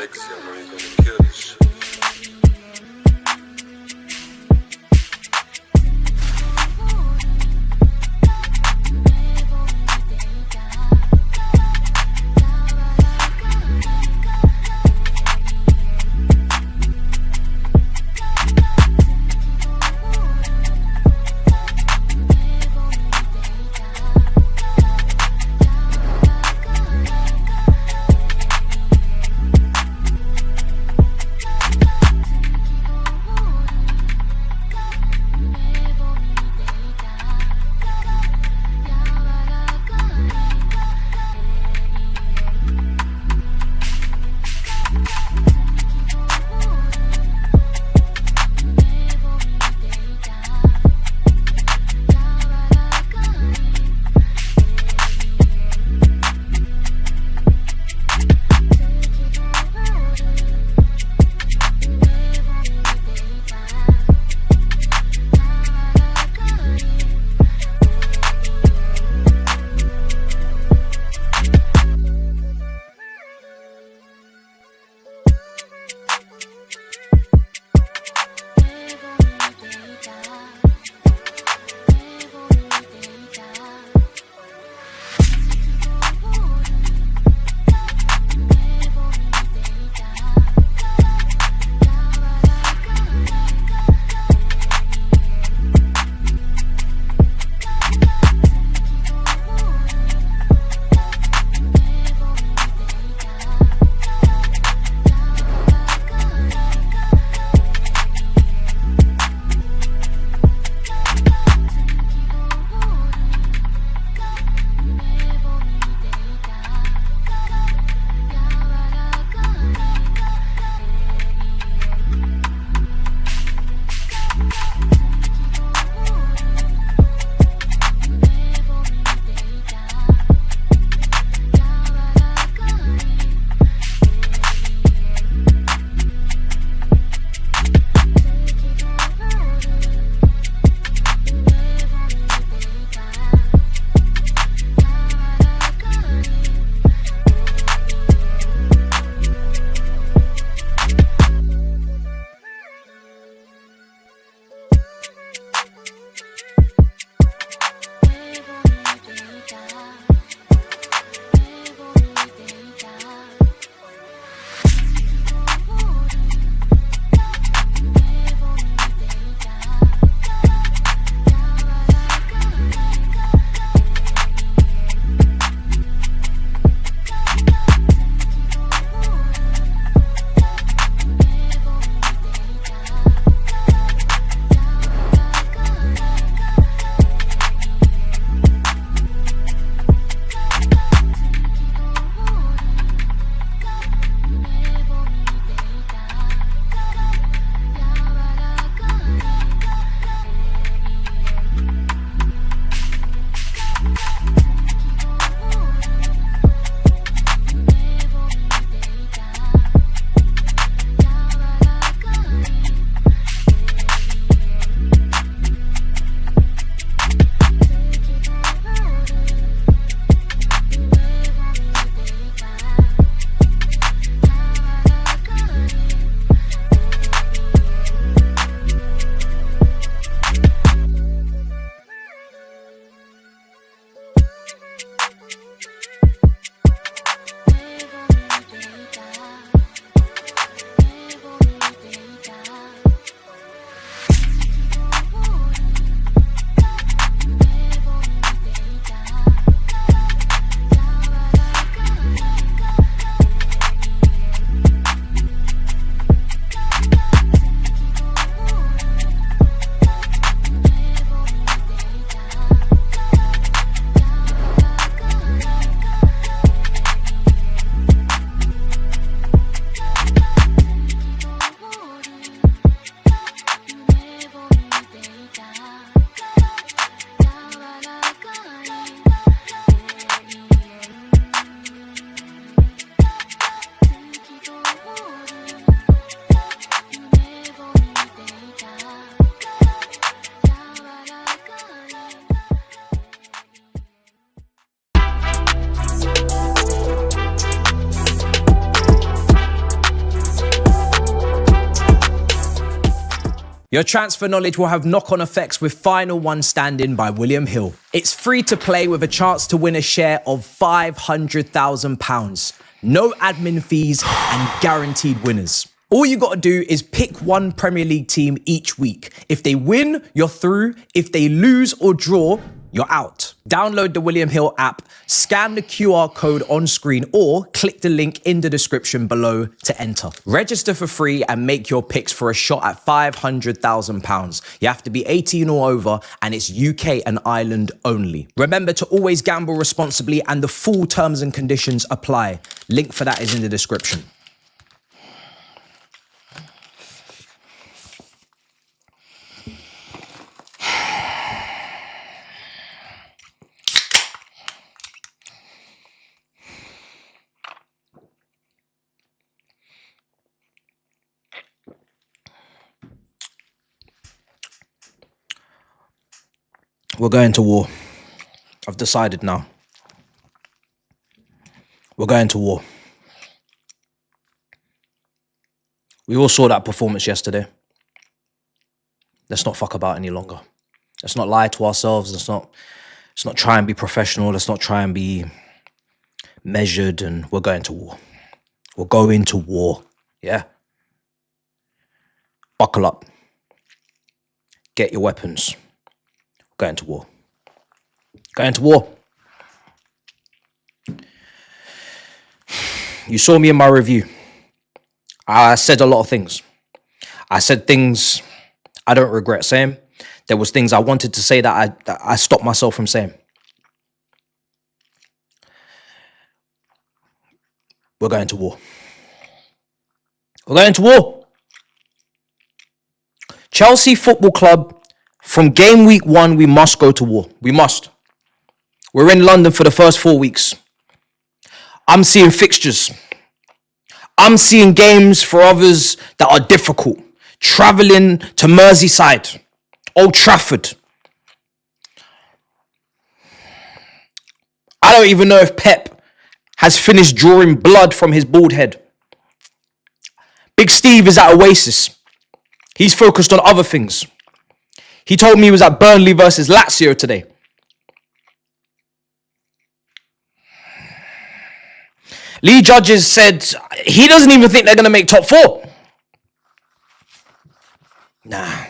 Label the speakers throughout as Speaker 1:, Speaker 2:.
Speaker 1: sexy, I know you're gonna kill this shit.
Speaker 2: Your transfer knowledge will have knock-on effects with Final One Stand-In by William Hill. It's free to play with a chance to win a share of £500,000. No admin fees and guaranteed winners. All you got to do is pick one Premier League team each week. If they win, you're through. If they lose or draw, you're out. Download the William Hill app, scan the QR code on screen, or click the link in the description below to enter. Register for free and make your picks for a shot at £500,000. You have to be 18 or over, and it's UK and Ireland only. Remember to always gamble responsibly, and the full terms and conditions apply. Link for that is in the description. We're going to war. I've decided now. We're going to war. We all saw that performance yesterday. Let's not fuck about any longer. Let's not lie to ourselves. Let's not try and be professional. Let's not try and be measured. And we're going to war. We're going to war. Yeah? Buckle up. Get your weapons. Going to war. Going to war. You saw me in my review. I said a lot of things. I said things I don't regret saying. There was things I wanted to say that I stopped myself from saying. We're going to war. We're going to war. Chelsea Football Club. From game week 1, we must go to war. We must. We're in London for the first 4 weeks. I'm seeing fixtures. I'm seeing games for others that are difficult. Travelling to Merseyside, Old Trafford. I don't even know if Pep has finished drawing blood from his bald head. Big Steve is at Oasis. He's focused on other things. He told me he was at Burnley versus Lazio today. Lee Judges said he doesn't even think they're going to make top 4. Nah.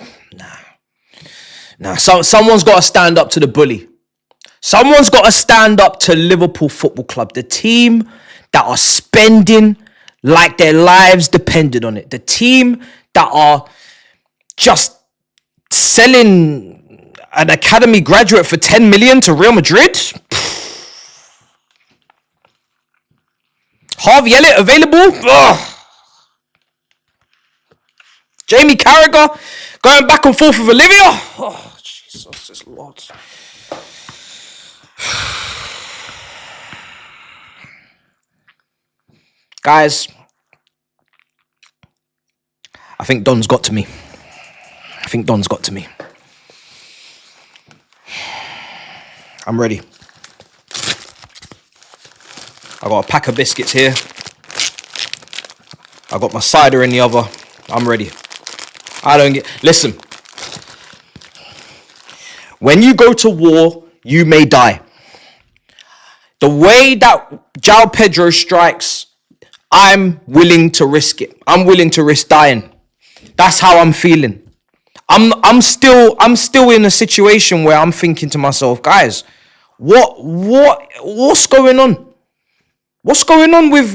Speaker 2: Someone's got to stand up to the bully. Someone's got to stand up to Liverpool Football Club, the team that are spending like their lives depended on it. The team that are just selling an academy graduate for 10 million to Real Madrid. Harvey Elliott available. Ugh. Jamie Carragher going back and forth with Olivia. Oh, Jesus, this lot. Guys, I think Don's got to me. I'm ready. I got a pack of biscuits here. I got my cider in the other. I'm ready. Listen. When you go to war, you may die. The way that João Pedro strikes, I'm willing to risk it. I'm willing to risk dying. That's how I'm feeling. I'm still in a situation where I'm thinking to myself, guys, what's going on? What's going on with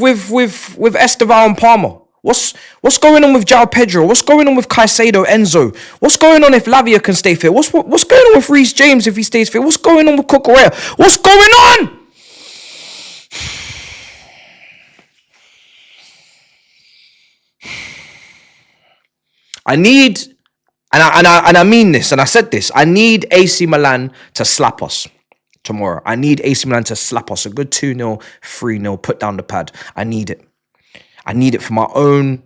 Speaker 2: Esteval and Palmer? What's going on with João Pedro? What's going on with Caicedo, Enzo? What's going on if Lavia can stay fit? What's going on with Reece James if he stays fit? What's going on with Cucurella? What's going on? I need, and I mean this, and I said this, I need AC Milan to slap us tomorrow. I need AC Milan to slap us a good 2-0, 3-0, put down the pad. I need it. I need it for my own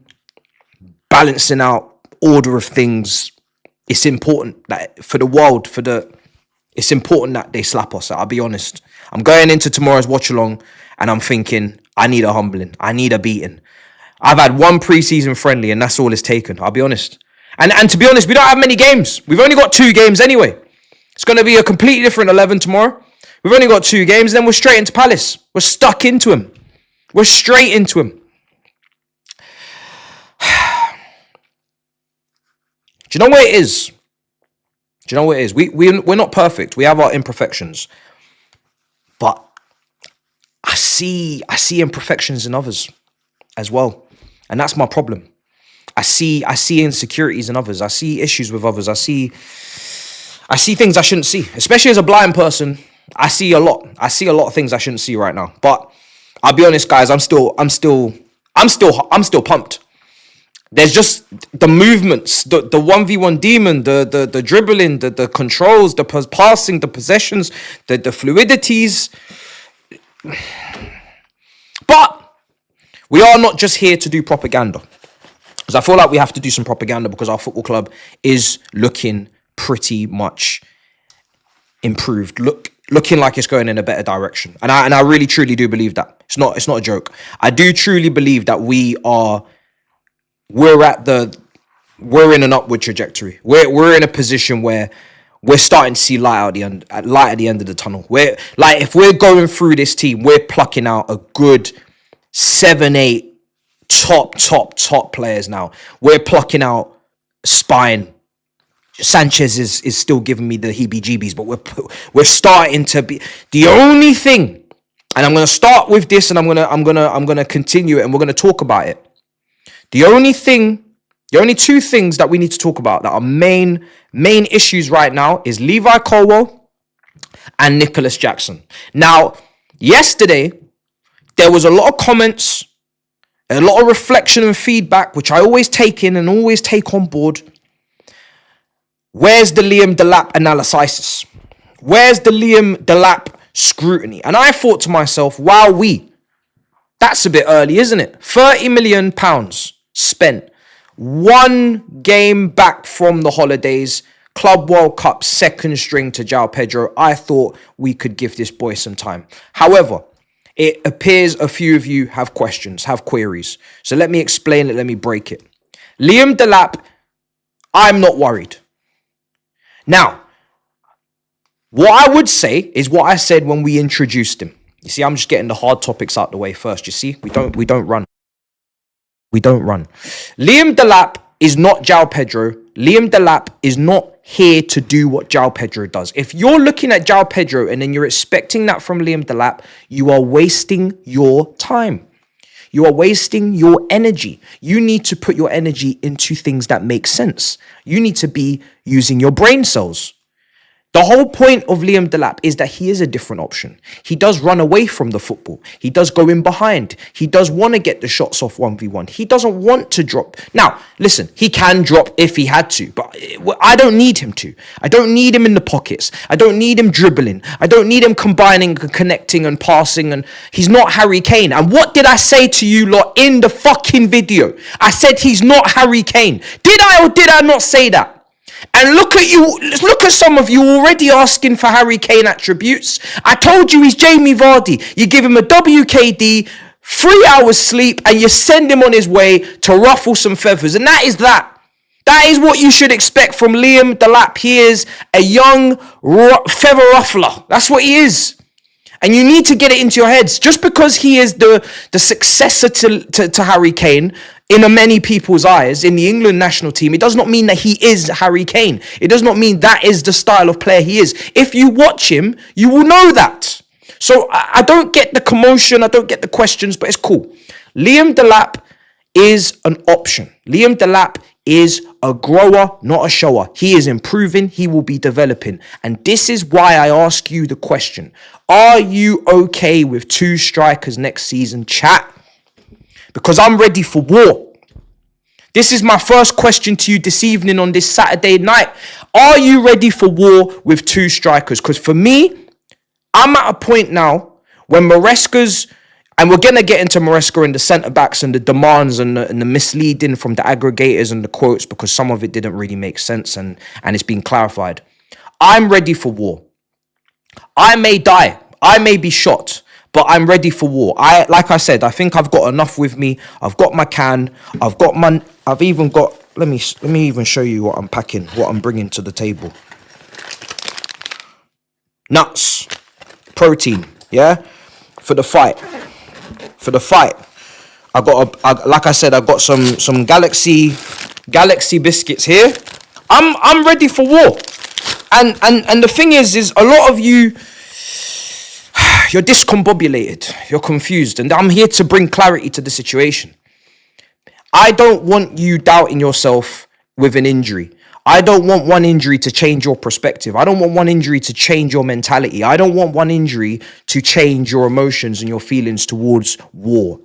Speaker 2: balancing out order of things. It's important that for the world, it's important that they slap us. I'll be honest. I'm going into tomorrow's watch along and I'm thinking, I need a humbling. I need a beating. I've had one preseason friendly and that's all it's taken. I'll be honest. And to be honest, we don't have many games. We've only got 2 games anyway. It's going to be a completely different 11 tomorrow. We've only got 2 games, then we're straight into Palace. We're stuck into him. We're straight into him. Do you know what it is? Do you know what it is? We're not perfect. We have our imperfections. But I see imperfections in others as well. And that's my problem. I see insecurities in others. I see issues with others. I see things I shouldn't see. Especially as a blind person, I see a lot. I see a lot of things I shouldn't see right now. But I'll be honest, guys, I'm still pumped. There's just the movements, the 1v1 demon, the dribbling, the controls, the passing, the possessions, the fluidities. But we are not just here to do propaganda. Because I feel like we have to do some propaganda because our football club is looking pretty much improved. Looking like it's going in a better direction. And I really truly do believe that. It's not a joke. I do truly believe that we're in an upward trajectory. We're in a position where we're starting to see light at the end of the tunnel. If we're going through this team, we're plucking out a good 7-8 top players now. We're plucking out spine. Sanchez is still giving me the heebie-jeebies, but we're starting to be the only thing. And I'm going to start with this, and I'm going to continue it, and we're going to talk about it. The only 2 things that we need to talk about that are main issues right now is Levi Colwell and Nicholas Jackson. Now, yesterday there was a lot of comments, a lot of reflection and feedback, which I always take in and always take on board. Where's the Liam Delap analysis? Where's the Liam Delap scrutiny? And I thought to myself, that's a bit early, isn't it? £30 million spent. 1 game back from the holidays. Club World Cup, second string to João Pedro. I thought we could give this boy some time. However, it appears a few of you have questions, have queries. So let me explain it. Let me break it. Liam Delap, I'm not worried. Now, what I would say is what I said when we introduced him. You see, I'm just getting the hard topics out the way first. You see, we don't run. We don't run. Liam Delap is not João Pedro. Liam Delap is not here to do what João Pedro does. If you're looking at João Pedro and then you're expecting that from Liam Delap, you are wasting your time. You are wasting your energy. You need to put your energy into things that make sense. You need to be using your brain cells. The whole point of Liam Delap is that he is a different option. He does run away from the football. He does go in behind. He does want to get the shots off 1v1. He doesn't want to drop. Now, listen, he can drop if he had to, but I don't need him to. I don't need him in the pockets. I don't need him dribbling. I don't need him combining and connecting and passing. And he's not Harry Kane. And what did I say to you lot in the fucking video? I said he's not Harry Kane. Did I or did I not say that? And look at some of you already asking for Harry Kane attributes. I told you he's Jamie Vardy. You give him a WKD, 3 hours sleep, and you send him on his way to ruffle some feathers. And that is that. That is what you should expect from Liam Delap. He is a young feather ruffler. That's what he is. And you need to get it into your heads. Just because he is the successor to Harry Kane, in many people's eyes, in the England national team, it does not mean that he is Harry Kane. It does not mean that is the style of player he is. If you watch him, you will know that. So I don't get the commotion. I don't get the questions, but it's cool. Liam Delap is an option. Liam Delap is a grower, not a shower. He is improving. He will be developing. And this is why I ask you the question. Are you okay with 2 strikers next season, chat? Because I'm ready for war. This is my first question to you this evening on this Saturday night. Are you ready for war with 2 strikers? Because for me, I'm at a point now when Maresca's, and we're going to get into Maresca and the centre-backs and the demands and the misleading from the aggregators and the quotes, because some of it didn't really make sense and it's been clarified. I'm ready for war. I may die. I may be shot. But I'm ready for war. Like I said, I think I've got enough with me. I've got my can. I've even got let me even show you what I'm packing, what I'm bringing to the table. Nuts, protein, yeah, for the fight. Like I said, I got some Galaxy biscuits here. I'm ready for war. And the thing is a lot of you, you're discombobulated, you're confused, and I'm here to bring clarity to the situation. I don't want you doubting yourself with an injury. I don't want one injury to change your perspective. I don't want one injury to change your mentality. I don't want one injury to change your emotions and your feelings towards war.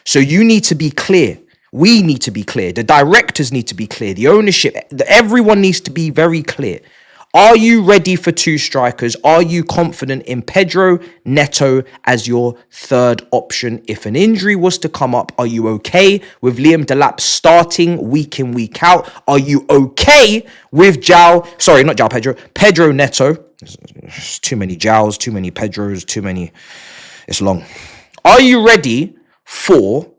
Speaker 2: So you need to be clear. We need to be clear. The directors need to be clear. The ownership, everyone needs to be very clear. Are you ready for two strikers? Are you confident in Pedro Neto as your third option? If an injury was to come up, are you okay with Liam Delap starting week in, week out? Are you okay with Pedro Neto? There's too many Jows, too many Pedros, it's long. Are you ready for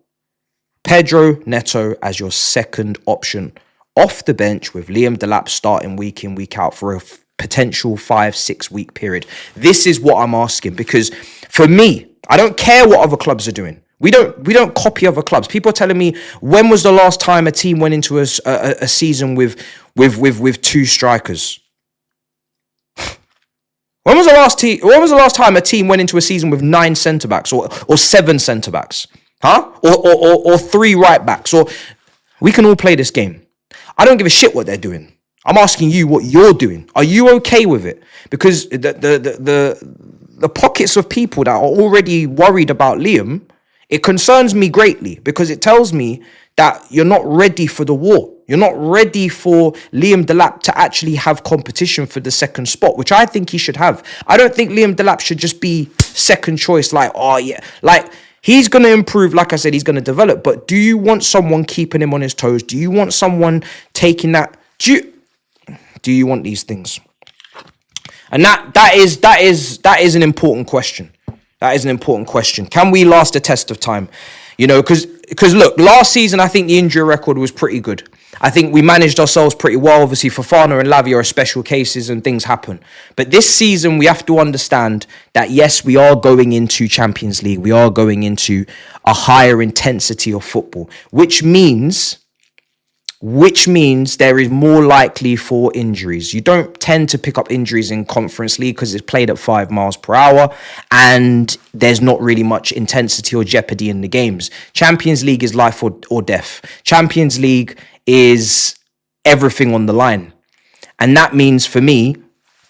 Speaker 2: Pedro Neto as your second option off the bench with Liam Delap starting week in, week out for a potential 5-6 week period? This is what I'm asking, because for me, I don't care what other clubs are doing. We don't copy other clubs. People are telling me, when was the last time a team went into a season with two strikers? When was the last time a team went into a season with 9 centre backs or 7 centre backs? Or 3 right backs? Or we can all play this game. I don't give a shit what they're doing. I'm asking you what you're doing. Are you okay with it? Because the pockets of people that are already worried about Liam, it concerns me greatly, because it tells me that you're not ready for the war. You're not ready for Liam Delap to actually have competition for the second spot, which I think he should have. I don't think Liam Delap should just be second choice, like, oh yeah, like, he's going to improve. Like I said, he's going to develop. But do you want someone keeping him on his toes? Do you want someone taking that? Do you want these things? And that is an important question. That is an important question. Can we last the test of time? You know, because look, last season, I think the injury record was pretty good. I think we managed ourselves pretty well. Obviously, Fofana and Lavia are special cases and things happen. But this season, we have to understand that, yes, we are going into Champions League. We are going into a higher intensity of football, which means there is more likely for injuries. You don't tend to pick up injuries in Conference League because it's played at 5 miles per hour and there's not really much intensity or jeopardy in the games. Champions League is life or death. Champions League is everything on the line. And that means, for me,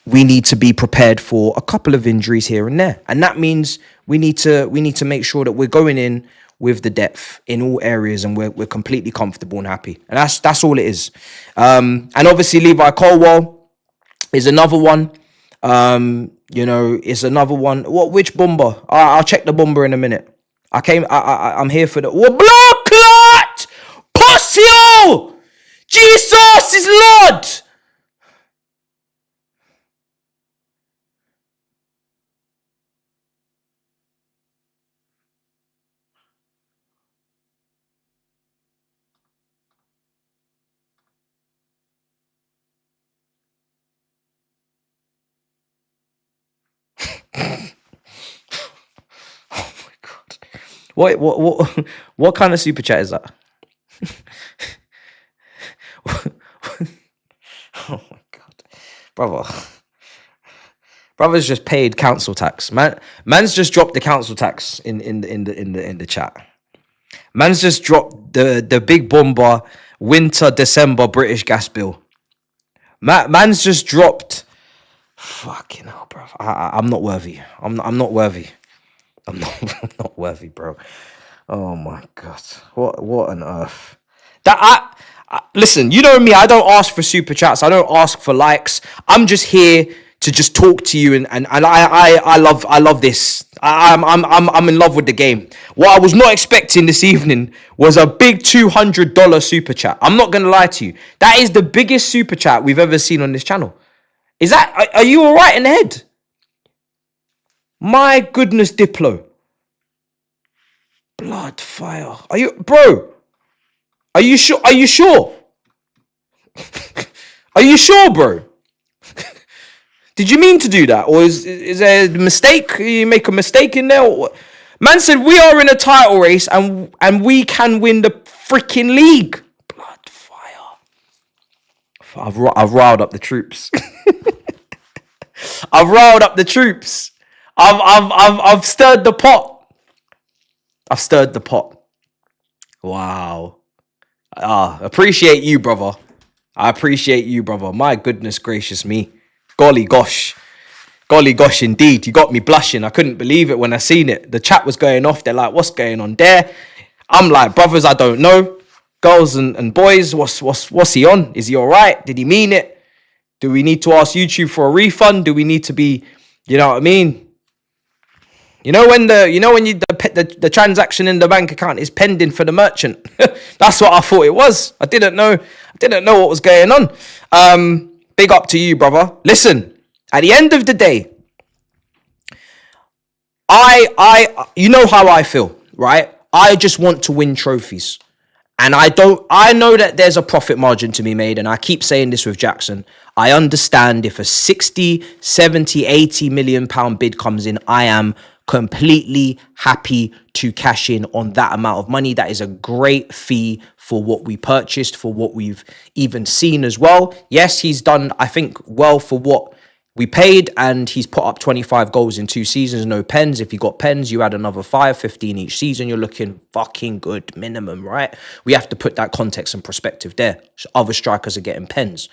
Speaker 2: we need to be prepared for a couple of injuries here and there. And that means we need to make sure that we're going in with the depth in all areas and we're completely comfortable and happy. And that's all it is. And obviously Levi Colwell is another one. It's another one. Which bomber? I'll check the bomber in a minute. I'm here for the blood clot! Possio! Jesus is Lord! Oh my God. What kind of super chat is that? Oh my God. Brother's just paid council tax. Man's just dropped the council tax in the chat. Man's just dropped the big bomber winter December British gas bill. Man's just dropped. Fucking hell, bro. I'm not worthy. I'm not worthy. I'm not worthy, bro. Oh my God. What on earth? Listen, you know me, I don't ask for super chats. I don't ask for likes. I'm just here to just talk to you, and I love this. I'm in love with the game. What I was not expecting this evening was a big $200 super chat. I'm not gonna lie to you. That is the biggest super chat we've ever seen on this channel. Are you all right in the head? My goodness, Diplo. Blood fire. Are you, bro? Are you sure? Are you sure, bro? Did you mean to do that? Or is there a mistake? You make a mistake in there? Or what? Man said, we are in a title race and we can win the freaking league. Blood fire. I've riled up the troops. I've riled up the troops. I've stirred the pot. I've stirred the pot. Wow. Appreciate you, brother. I appreciate you, brother. My goodness gracious me. Golly gosh. Golly gosh, indeed. You got me blushing. I couldn't believe it when I seen it. The chat was going off. They're like, what's going on there? I'm like, brothers, I don't know. Girls and boys, what's he on? Is he all right? Did he mean it? Do we need to ask YouTube for a refund? Do we need to be, you know what I mean? When the transaction in the bank account is pending for the merchant. That's what I thought it was. I didn't know what was going on. Big up to you, brother. Listen, at the end of the day, you know how I feel, right? I just want to win trophies. And I know that there's a profit margin to be made. And I keep saying this with Jackson. I understand if a 60, 70, 80 million pound bid comes in, I am completely happy to cash in on that amount of money. That is a great fee for what we purchased, for what we've even seen as well. Yes, he's done, I think, well for what we paid, and he's put up 25 goals in 2 seasons, no pens. If you got pens, you add another 5, 15 each season, you're looking fucking good minimum, right? We have to put that context and perspective there. Other strikers are getting pens.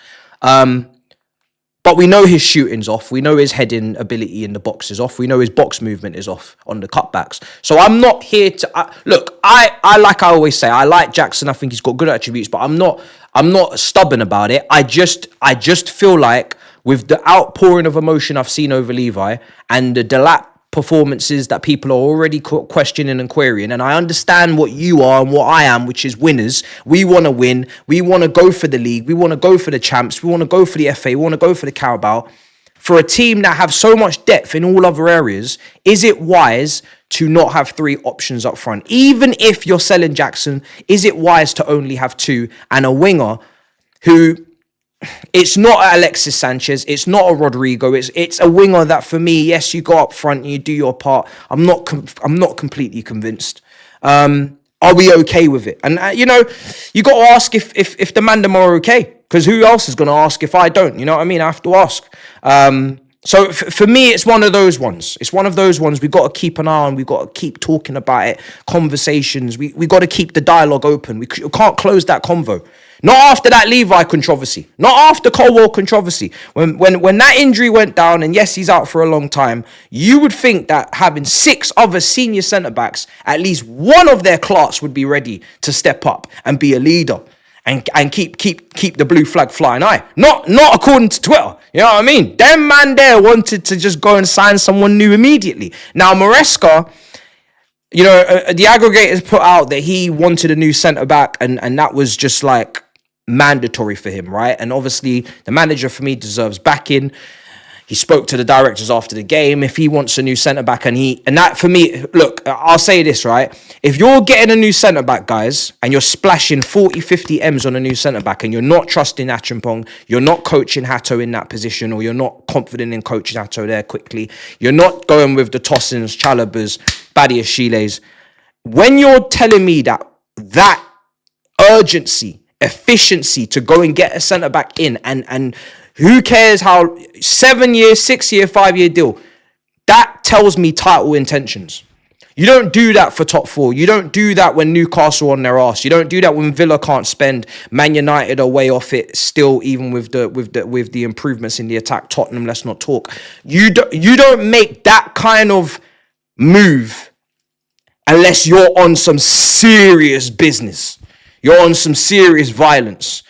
Speaker 2: But we know his shooting's off. We know his heading ability in the box is off. We know his box movement is off on the cutbacks. So I'm not here to look. I like I always say, I like Jackson. I think he's got good attributes, but I'm not stubborn about it. I just feel like with the outpouring of emotion I've seen over Levi and the Delap performances that people are already questioning and querying, and I understand what you are and what I am, which is winners. We want to win. We want to go for the league. We want to go for the champs. We want to go for the FA. We want to go for the Carabao. For a team that have so much depth in all other areas, is it wise to not have 3 options up front? Even if you're selling Jackson, is it wise to only have 2 and a winger who... It's not Alexis Sanchez. It's not a Rodrigo. It's a winger that, for me, yes, you go up front and you do your part. I'm not completely convinced. Are we okay with it? And you got to ask if the Mandem are okay, because who else is going to ask if I don't? You know what I mean? I have to ask. So for me, it's one of those ones. It's one of those ones we got to keep an eye on. We got to keep talking about it. Conversations. We got to keep the dialogue open. We can't close that convo. Not after that Levi controversy. Not after Colwell controversy. When that injury went down, and yes, he's out for a long time, you would think that having 6 other senior centre-backs, at least one of their class would be ready to step up and be a leader and keep the blue flag flying high. Not according to Twitter. You know what I mean? Them man there wanted to just go and sign someone new immediately. Now, Maresca... the aggregators put out that he wanted a new centre-back, and that was just like mandatory for him, right? And obviously, the manager, for me, deserves backing. He spoke to the directors after the game. If he wants a new centre-back, and that, for me, look, I'll say this, right? If you're getting a new centre-back, guys, and you're splashing 40, 50 M's on a new centre-back, and you're not trusting Achimpong, you're not coaching Hato in that position, or you're not confident in coaching Hato there quickly, you're not going with the Tossins, Chalobahs, Badias, Chiles, when you're telling me that urgency, efficiency to go and get a centre-back in, and who cares how 7 year, 6 year, 5 year deal, that tells me title intentions. You don't do that for top 4. You don't do that when Newcastle on their arse. You don't do that when Villa can't spend. Man United are way off it still, even with the improvements in the attack. Tottenham, let's not talk. You don't make that kind of move unless you're on some serious business. You're on some serious violence,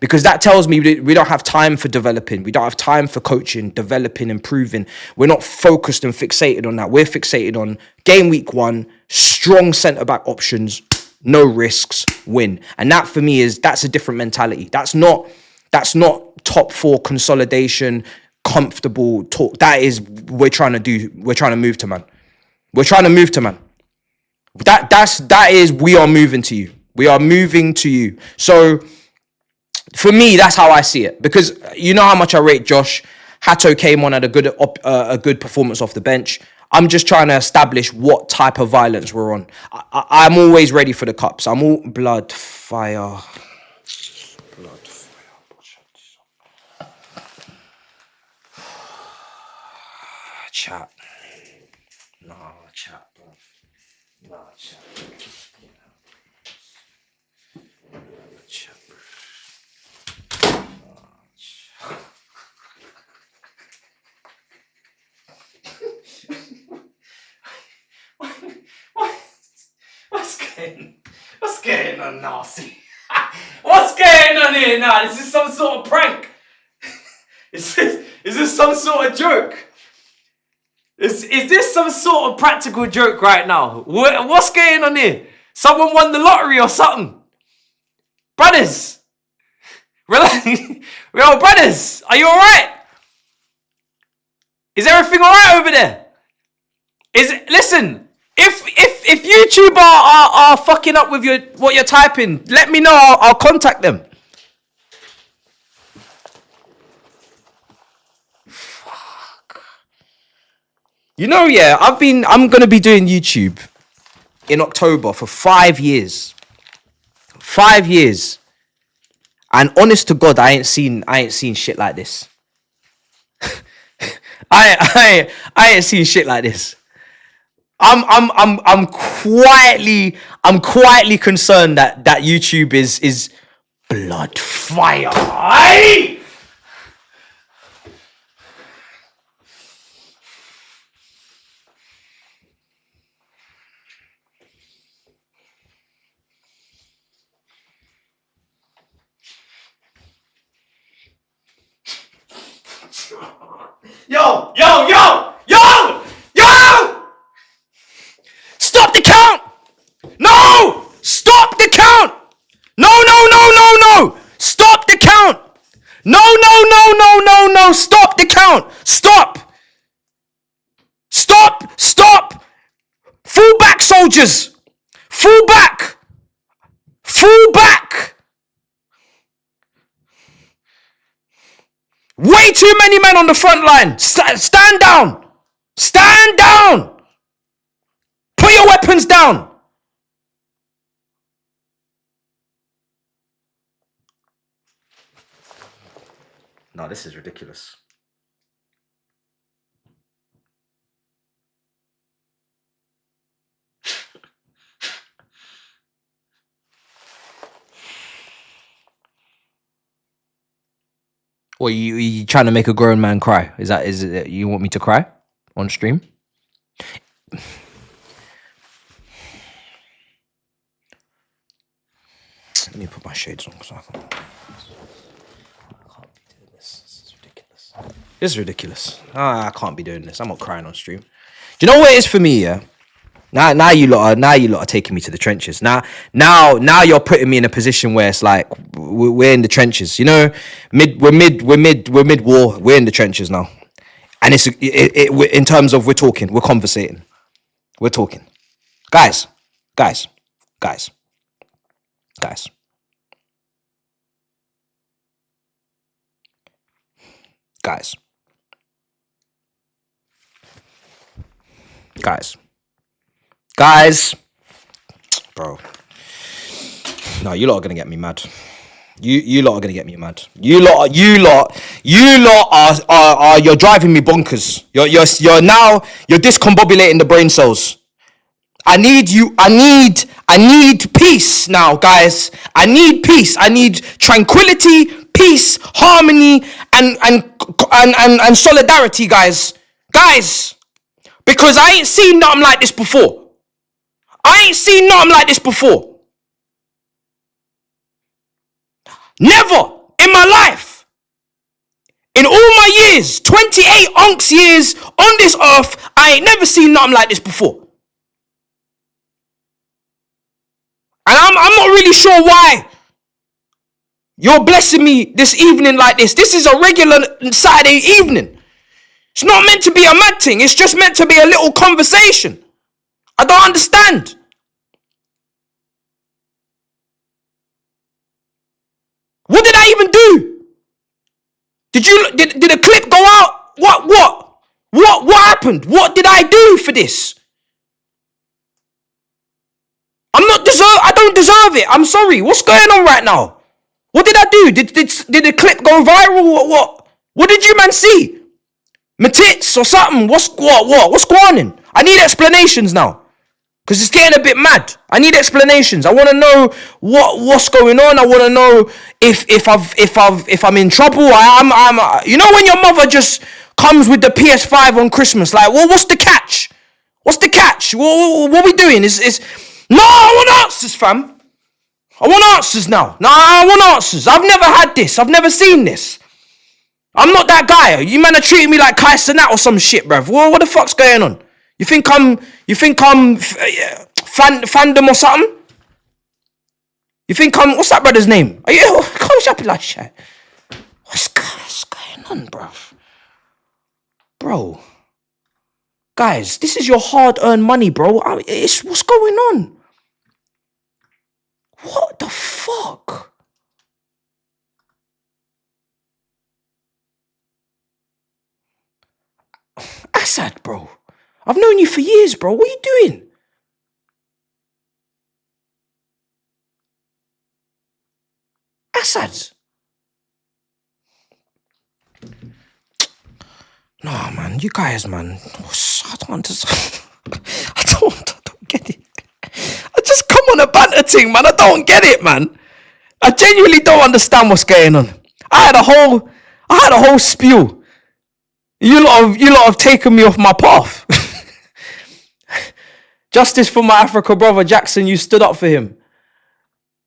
Speaker 2: because that tells me we don't have time for developing. We don't have time for coaching, developing, improving. We're not focused and fixated on that. We're fixated on game week 1, strong centre-back options, no risks, win. And that, for me, that's a different mentality. That's not top 4 consolidation, comfortable talk. That is, we're trying to move to man. We're trying to move to man. That is, we are moving to you. We are moving to you. So For me, that's how I see it. Because you know how much I rate Josh. Hato came on at a good performance off the bench. I'm just trying to establish what type of violence we're on. I'm always ready for the cups. I'm all blood, fire. Blood, fire. Chat. No, chat, bro. No, chat. Chat, bro. What's going on, Narcy? What's going on here now? Is this some sort of prank? Is this some sort of joke? Is this some sort of practical joke right now? What's going on here? Someone won the lottery or something? Brothers! Relax. Yo, brothers! Are you alright? Is everything alright over there? Listen, if YouTube are fucking up with what you're typing, let me know. I'll contact them. Fuck. You know, yeah, I'm gonna be doing YouTube in October for 5 years. 5 years. And honest to God, I ain't seen shit like this. I ain't seen shit like this. I'm quietly concerned that YouTube is blood fire. Aye! Yo! Stop the count! No! Stop the count! No! Stop the count! No! Stop the count! Stop! Fall back, soldiers! Fall back! Way too many men on the front line. Stand down. Put your weapons down. No, this is ridiculous. What, you trying to make a grown man cry? Is it you want me to cry on stream? Let me put my shades on because I can't be doing this. This is ridiculous. I can't be doing this. I'm not crying on stream. Do you know what it is for me? Yeah. Now you lot are taking me to the trenches. Now you're putting me in a position where it's like we're in the trenches. You know, we're mid war. We're in the trenches now, and it's in terms of we're conversating, we're talking, guys. Guys, bro. No, you lot are gonna get me mad. You lot are gonna get me mad. You lot are you're driving me bonkers. You're discombobulating the brain cells. I need peace now, guys. I need peace. I need tranquility, peace, harmony, and solidarity, guys. Because I ain't seen nothing like this before. Never in my life. In all my years, 28 onks years on this earth, I ain't never seen nothing like this before. And I'm not really sure why you're blessing me this evening like this. This is a regular Saturday evening. It's not meant to be a mad thing. It's just meant to be a little conversation. I don't understand. What did I even Did the clip go out? What happened? What did I do for this? I don't deserve it. I'm sorry. What's going on right now? What did I do? Did the clip go viral? What did you man see? My tits or something? What's going on? I need explanations now. Because it's getting a bit mad. I need explanations. I want to know what's going on. I want to know if I'm in trouble. I'm you know when your mother just comes with the PS5 on Christmas, like, well, what's the catch? What's the catch? What are we doing? No, I want answers, fam. I want answers now. No, I want answers. I've never had this. I've never seen this. I'm not that guy. You man are treating me like Kai Cenat or some shit, bruv. What the fuck's going on? You think I'm fandom or something? You think what's that brother's name? Are you can't like shit? What's going on, bruv? Bro. Guys, this is your hard-earned money, bro. What's going on? What the fuck? Assad, bro. I've known you for years, bro. What are you doing? Assad. Nah, man. You guys, man. I don't understand. I don't get it. I just come on a banter thing, man. I don't get it, man. I genuinely don't understand what's going on. I had a whole spew. You lot have taken me off my path. Justice for my Africa brother Jackson, you stood up for him.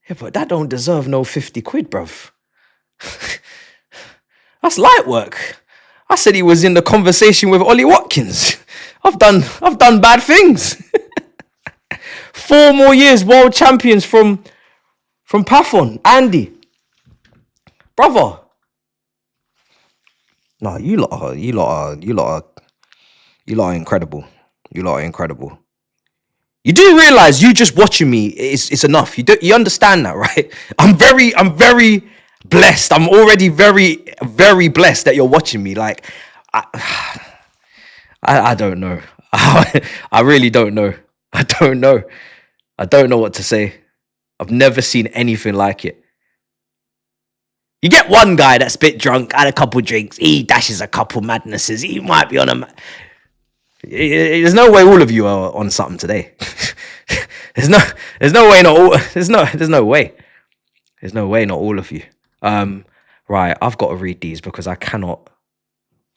Speaker 2: Yeah, but that don't deserve no 50 quid, bruv. That's light work. I said he was in the conversation with Ollie Watkins. I've done bad things. 4 more years world champions from Pafon, Andy. Brother. No, you lot are incredible. You lot are incredible. You do realize you just watching me is enough. You understand that, right? I'm very blessed. I'm already very, very blessed that you're watching me. Like, I don't know. I really don't know. I don't know. I don't know what to say. I've never seen anything like it. You get one guy that's a bit drunk, had a couple drinks, he dashes a couple madnesses, he might be on a... There's no way all of you are on something today. There's no way not all... There's no way. There's no way not all of you. Right, I've got to read these because I cannot...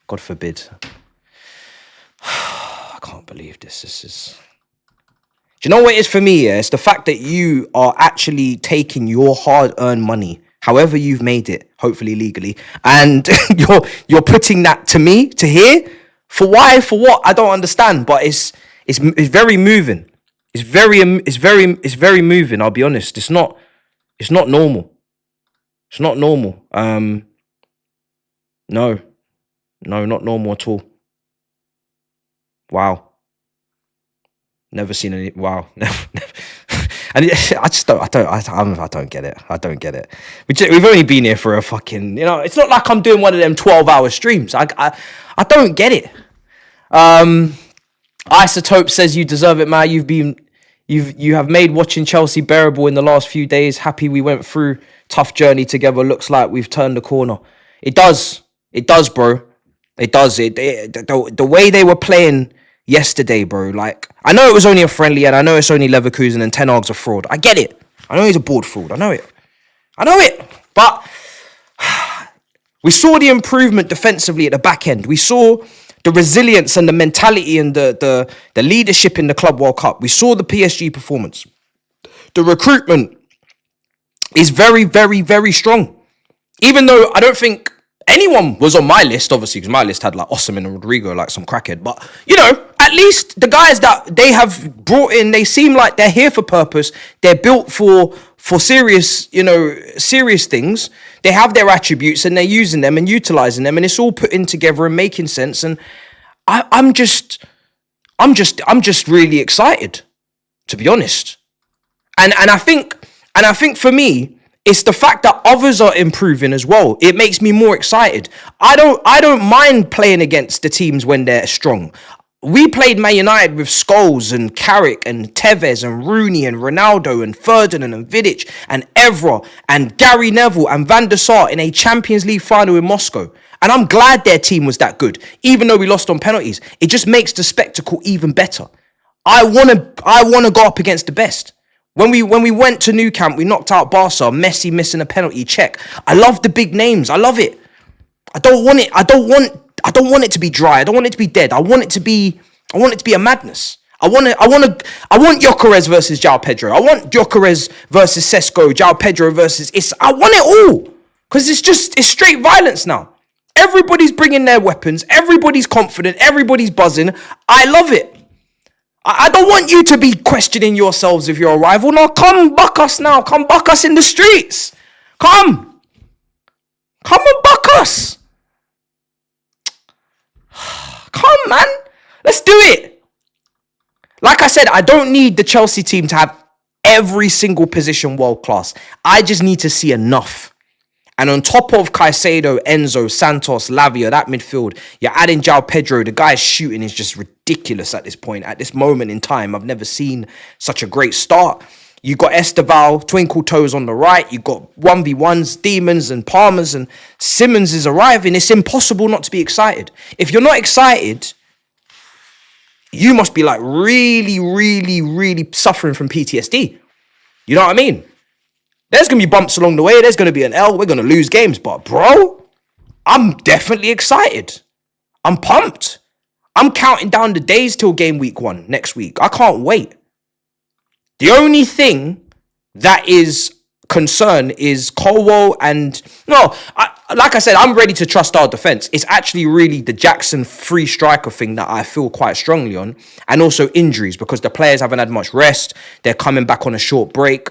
Speaker 2: God forbid. I can't believe this. This is... Do you know what it is for me? Yeah? It's the fact that you are actually taking your hard-earned money, however you've made it, hopefully legally, and you're putting that to me to hear. For why? For what? I don't understand. But it's very moving. It's very moving. I'll be honest. It's not normal. It's not normal. No, not normal at all. Wow. Never seen any. Wow, never. And I don't get it. I don't get it. We've only been here for a fucking. It's not like I'm doing one of them 12-hour streams. I don't get it. Isotope says you deserve it, man. You have made watching Chelsea bearable in the last few days. Happy we went through tough journey together. Looks like we've turned the corner. It does, bro. It does. The way they were playing yesterday, bro. Like, I know it was only a friendly, and I know it's only Leverkusen, and Ten Hag's a fraud. I get it. I know he's a board fraud. I know it. But we saw the improvement defensively at the back end. We saw the resilience and the mentality and the leadership in the Club World Cup. We saw the PSG performance. The recruitment is very, very, very strong. Even though I don't think anyone was on my list, obviously, because my list had like Osimhen and Rodrigo, like some crackhead. But, at least the guys that they have brought in, they seem like they're here for purpose. They're built for serious, serious things. They have their attributes and they're using them and utilizing them, and it's all put in together and making sense. And I'm just really excited, to be honest. And I think for me, It's the fact that others are improving as well. It makes me more excited. I don't mind playing against the teams when they're strong. We played Man United with Scholes and Carrick and Tevez and Rooney and Ronaldo and Ferdinand and Vidic and Evra and Gary Neville and Van der Sar in a Champions League final in Moscow. And I'm glad their team was that good, even though we lost on penalties. It just makes the spectacle even better. I wanna go up against the best. When we went to Nou Camp, we knocked out Barca, Messi missing a penalty, check. I love the big names. I love it. I don't want it to be dry. I don't want it to be dead. I want it to be a madness. I want Gyökeres versus João Pedro. I want Gyökeres versus Sesko, João Pedro versus Issa. I want it all. Because it's straight violence now. Everybody's bringing their weapons. Everybody's confident. Everybody's buzzing. I love it. I don't want you to be questioning yourselves if you're a rival. No, come buck us now. Come buck us in the streets. Come and buck us. Come, man. Let's do it. Like I said, I don't need the Chelsea team to have every single position world class. I just need to see enough. And on top of Caicedo, Enzo, Santos, Lavia, that midfield, you're adding João Pedro. The guy's shooting is just ridiculous at this point. At this moment in time, I've never seen such a great start. You got Esteval, Twinkle Toes on the right. You got 1v1s, Demons and Palmers, and Simmons is arriving. It's impossible not to be excited. If you're not excited, you must be like really, really, really suffering from PTSD. You know what I mean? There's going to be bumps along the way. There's going to be an L. We're going to lose games. But bro, I'm definitely excited. I'm pumped. I'm counting down the days till game week 1 next week. I can't wait. The only thing that is concern is Colwell and... No, like I said, I'm ready to trust our defense. It's actually really the Jackson free striker thing that I feel quite strongly on. And also injuries, because the players haven't had much rest. They're coming back on a short break.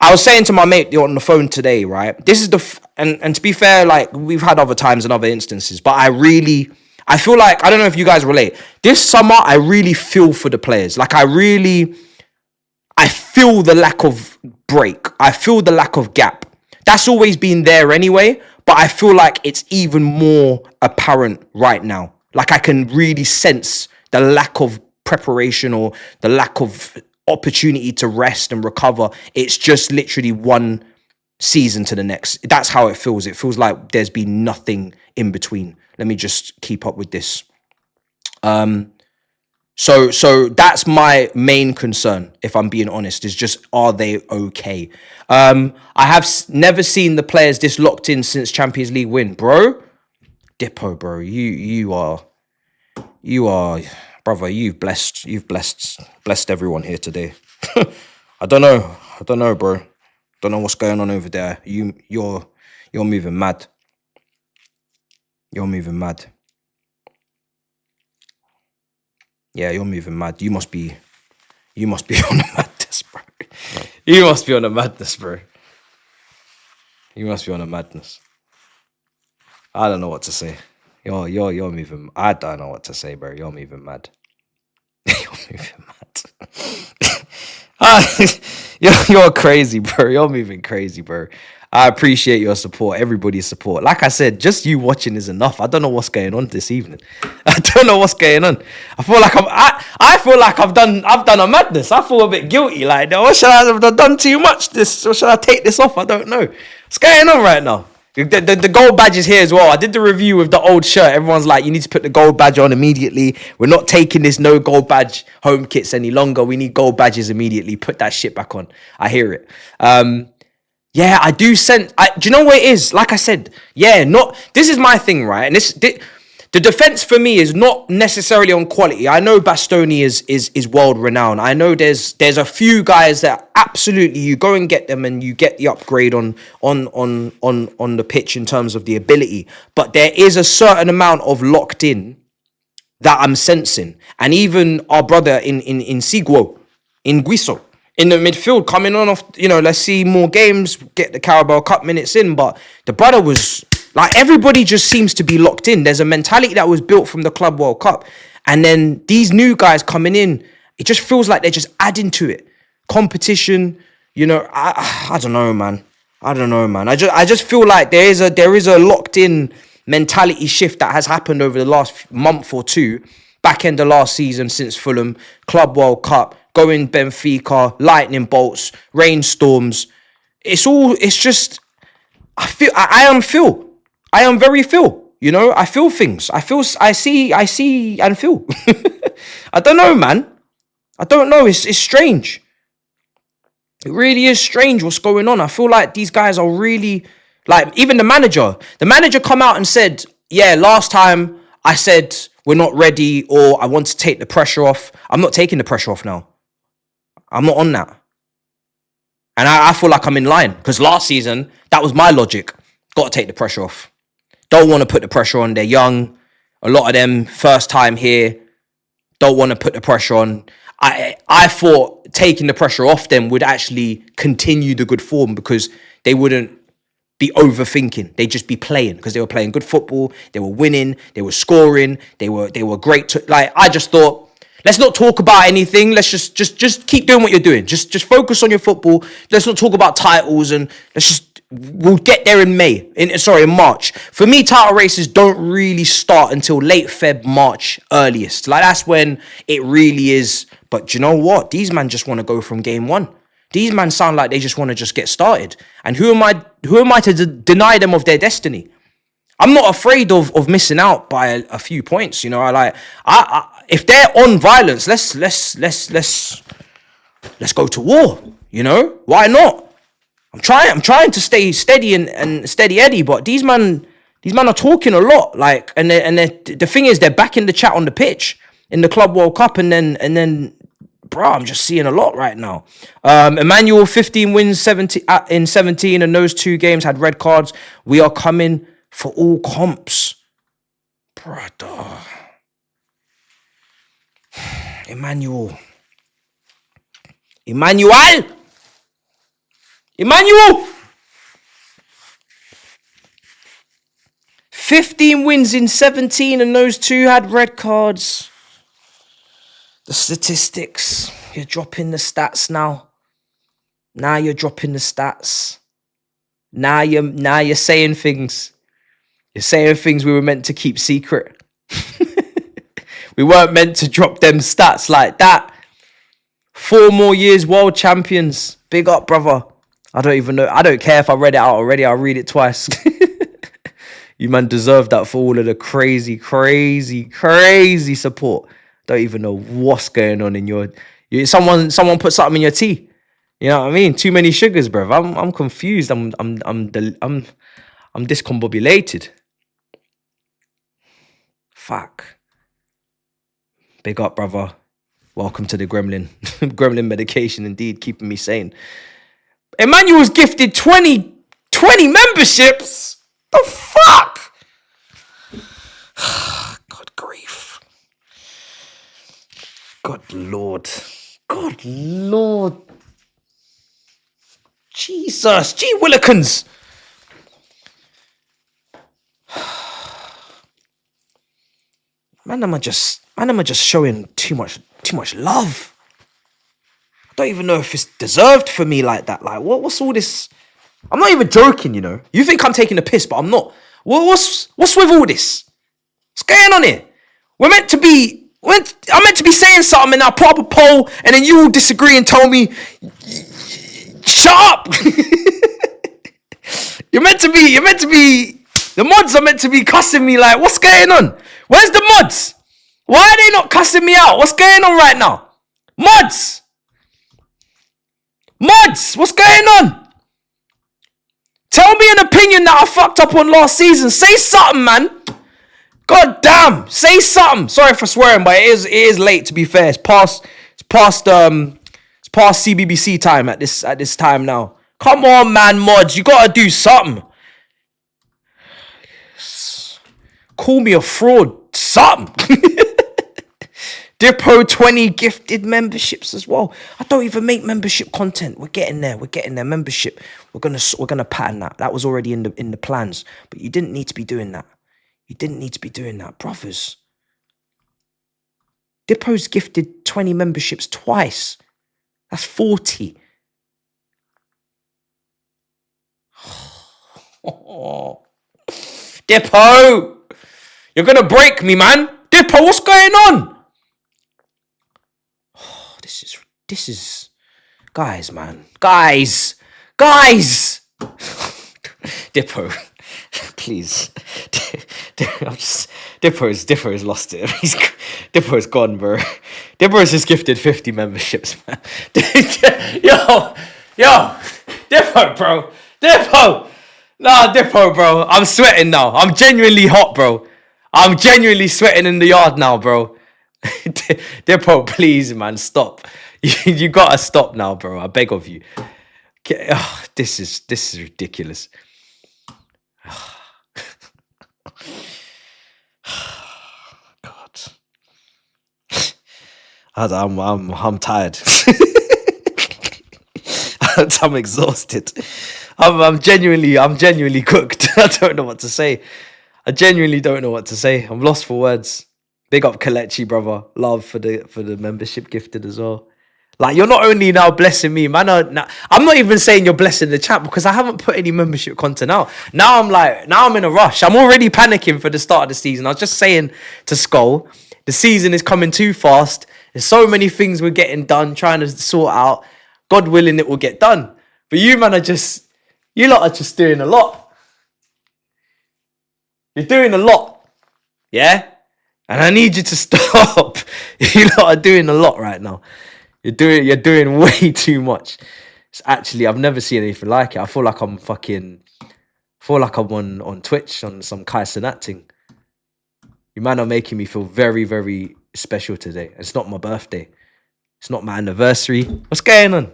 Speaker 2: I was saying to my mate on the phone today, right? This is and to be fair, like we've had other times and other instances, but I feel like, I don't know if you guys relate. This summer, I really feel for the players. Like I feel the lack of break. I feel the lack of gap. That's always been there anyway, but I feel like it's even more apparent right now. Like I can really sense the lack of preparation or the lack of opportunity to rest and recover. It's just literally one season to the next. That's how it feels. It feels like there's been nothing in between. Let me just keep up with this. So that's my main concern, if I'm being honest, is just, are they okay? I have never seen the players this locked in since Champions League win, bro. Dippo, bro, you are, brother. You've blessed everyone here today. I don't know, bro. Don't know what's going on over there. You're moving mad. You're moving mad. Yeah, you're moving mad. You must be on the madness, bro. You must be on the madness, bro. You must be on the madness. I don't know what to say. You're moving. I don't know what to say, bro. You're moving mad. You're moving mad. You're crazy, bro. You're moving crazy, bro. I appreciate your support, everybody's support. Like I said, just you watching is enough. I don't know what's going on this evening. I don't know what's going on. I feel like I've done a madness. I feel a bit guilty. Like, what should I have done too much? Or should I take this off? I don't know. What's going on right now? The gold badge is here as well. I did the review with the old shirt. Everyone's like, you need to put the gold badge on immediately. We're not taking this no gold badge home kits any longer. We need gold badges immediately. Put that shit back on. I hear it. Yeah, I do sense. Do you know what it is? Like I said, this is my thing, right? And the defense for me is not necessarily on quality. I know Bastoni is world renowned. I know there's a few guys that absolutely you go and get them and you get the upgrade on the pitch in terms of the ability. But there is a certain amount of locked in that I'm sensing, and even our brother in Siguo, in Guiso, in the midfield, coming on off, let's see more games, get the Carabao Cup minutes in. But the brother was like, everybody just seems to be locked in. There's a mentality that was built from the Club World Cup. And then these new guys coming in, it just feels like they're just adding to it. Competition, You know, I don't know, man. I don't know, man. I just feel like there is a locked in mentality shift that has happened over the last month or two, back end of last season since Fulham, Club World Cup, going Benfica, lightning bolts, rainstorms. It's just, I am Phil. I am very Phil. You know, I feel things. I see and feel. I don't know, man. I don't know. It's strange. It really is strange what's going on. I feel like these guys are really, like, even the manager. The manager come out and said, yeah, last time I said we're not ready or I want to take the pressure off. I'm not taking the pressure off now. I'm not on that. And I feel like I'm in line because last season, that was my logic. Got to take the pressure off. Don't want to put the pressure on. They're young. A lot of them first time here. Don't want to put the pressure on. I thought taking the pressure off them would actually continue the good form because they wouldn't be overthinking. They'd just be playing because they were playing good football. They were winning. They were scoring. They were great. I just thought, let's not talk about anything. Let's just keep doing what you're doing. Just focus on your football. Let's not talk about titles and we'll get there in in March. For me, title races don't really start until late Feb, March, earliest. Like, that's when it really is. But you know what? These men just want to go from game one. These men sound like they just want to just get started. And who am I to deny them of their destiny? I'm not afraid of missing out by a few points. You know, if they're on violence, let's go to war. You know, why not? I'm trying to stay steady and steady Eddie, but these man are talking a lot. Like, and the thing is, they're back in the chat on the pitch in the Club World Cup, and then, bro, I'm just seeing a lot right now. Emmanuel, 15 wins, 17, and those 2 games had red cards. We are coming for all comps, brother. Emmanuel. 15 wins in 17 and those 2 had red cards. The statistics. You're dropping the stats now. Now you're dropping the stats. Now you're saying things. You're saying things we were meant to keep secret. We weren't meant to drop them stats like that. 4 more years world champions. Big up, brother. I don't even know. I don't care if I read it out already. I'll read it twice. You man deserve that for all of the crazy support. Don't even know what's going on in someone put something in your tea. You know what I mean? Too many sugars, bro. I'm confused. I'm discombobulated. Fuck. Big up, brother. Welcome to the Gremlin. Gremlin medication, indeed, keeping me sane. Emmanuel's gifted 20 memberships. The fuck? God grief. God Lord. Jesus. Gee Willikins. Man, am I just showing too much love? I don't even know if it's deserved for me like that. Like, what's all this? I'm not even joking, you know. You think I'm taking a piss, but I'm not. What's with all this? What's going on here? I'm meant to be saying something and I put up a poll and then you all disagree and tell me, shut up. You're meant to be, the mods are meant to be cussing me like, what's going on? Where's the mods? Why are they not cussing me out? What's going on right now? Mods, what's going on? Tell me an opinion that I fucked up on last season. Say something, man. God damn, say something. Sorry for swearing, but it is late, to be fair. It's past CBBC time at this time now. Come on, man, mods, you gotta do something. Call me a fraud, something. Dippo 20 gifted memberships as well. I don't even make membership content. We're getting there. Membership. We're gonna pattern that. That was already in the plans. But you didn't need to be doing that. Brothers. Dippo's gifted 20 memberships twice. That's 40. Oh. Dippo! You're gonna break me, man. Dippo, what's going on? Oh, this is... Guys, man. Guys! Dippo, please. Dippo's lost it. Dippo's gone, bro. Dippo's just gifted 50 memberships, man. Yo, Dippo, bro. Nah, Dippo, bro. I'm sweating now. I'm genuinely hot, bro. I'm genuinely sweating in the yard now, bro. Dippo, please, man, stop. You gotta stop now, bro. I beg of you. Oh, this is ridiculous. God, I'm tired. I'm exhausted. I'm genuinely cooked. I don't know what to say. I genuinely don't know what to say. I'm lost for words. Big up Kalechi, brother. Love for the membership gifted as well. Like, you're not only now blessing me, man. I'm not even saying you're blessing the chat because I haven't put any membership content out. Now I'm in a rush. I'm already panicking for the start of the season. I was just saying to Skull, the season is coming too fast. There's so many things we're getting done, trying to sort out. God willing, it will get done. But you, man, you lot are just doing a lot. You're doing a lot. Yeah? And I need you to stop. You lot are doing a lot right now. You're doing way too much. It's actually, I've never seen anything like it. I feel like I'm on Twitch on some Kai Cenat thing. You man are making me feel very, very special today. It's not my birthday. It's not my anniversary. What's going on?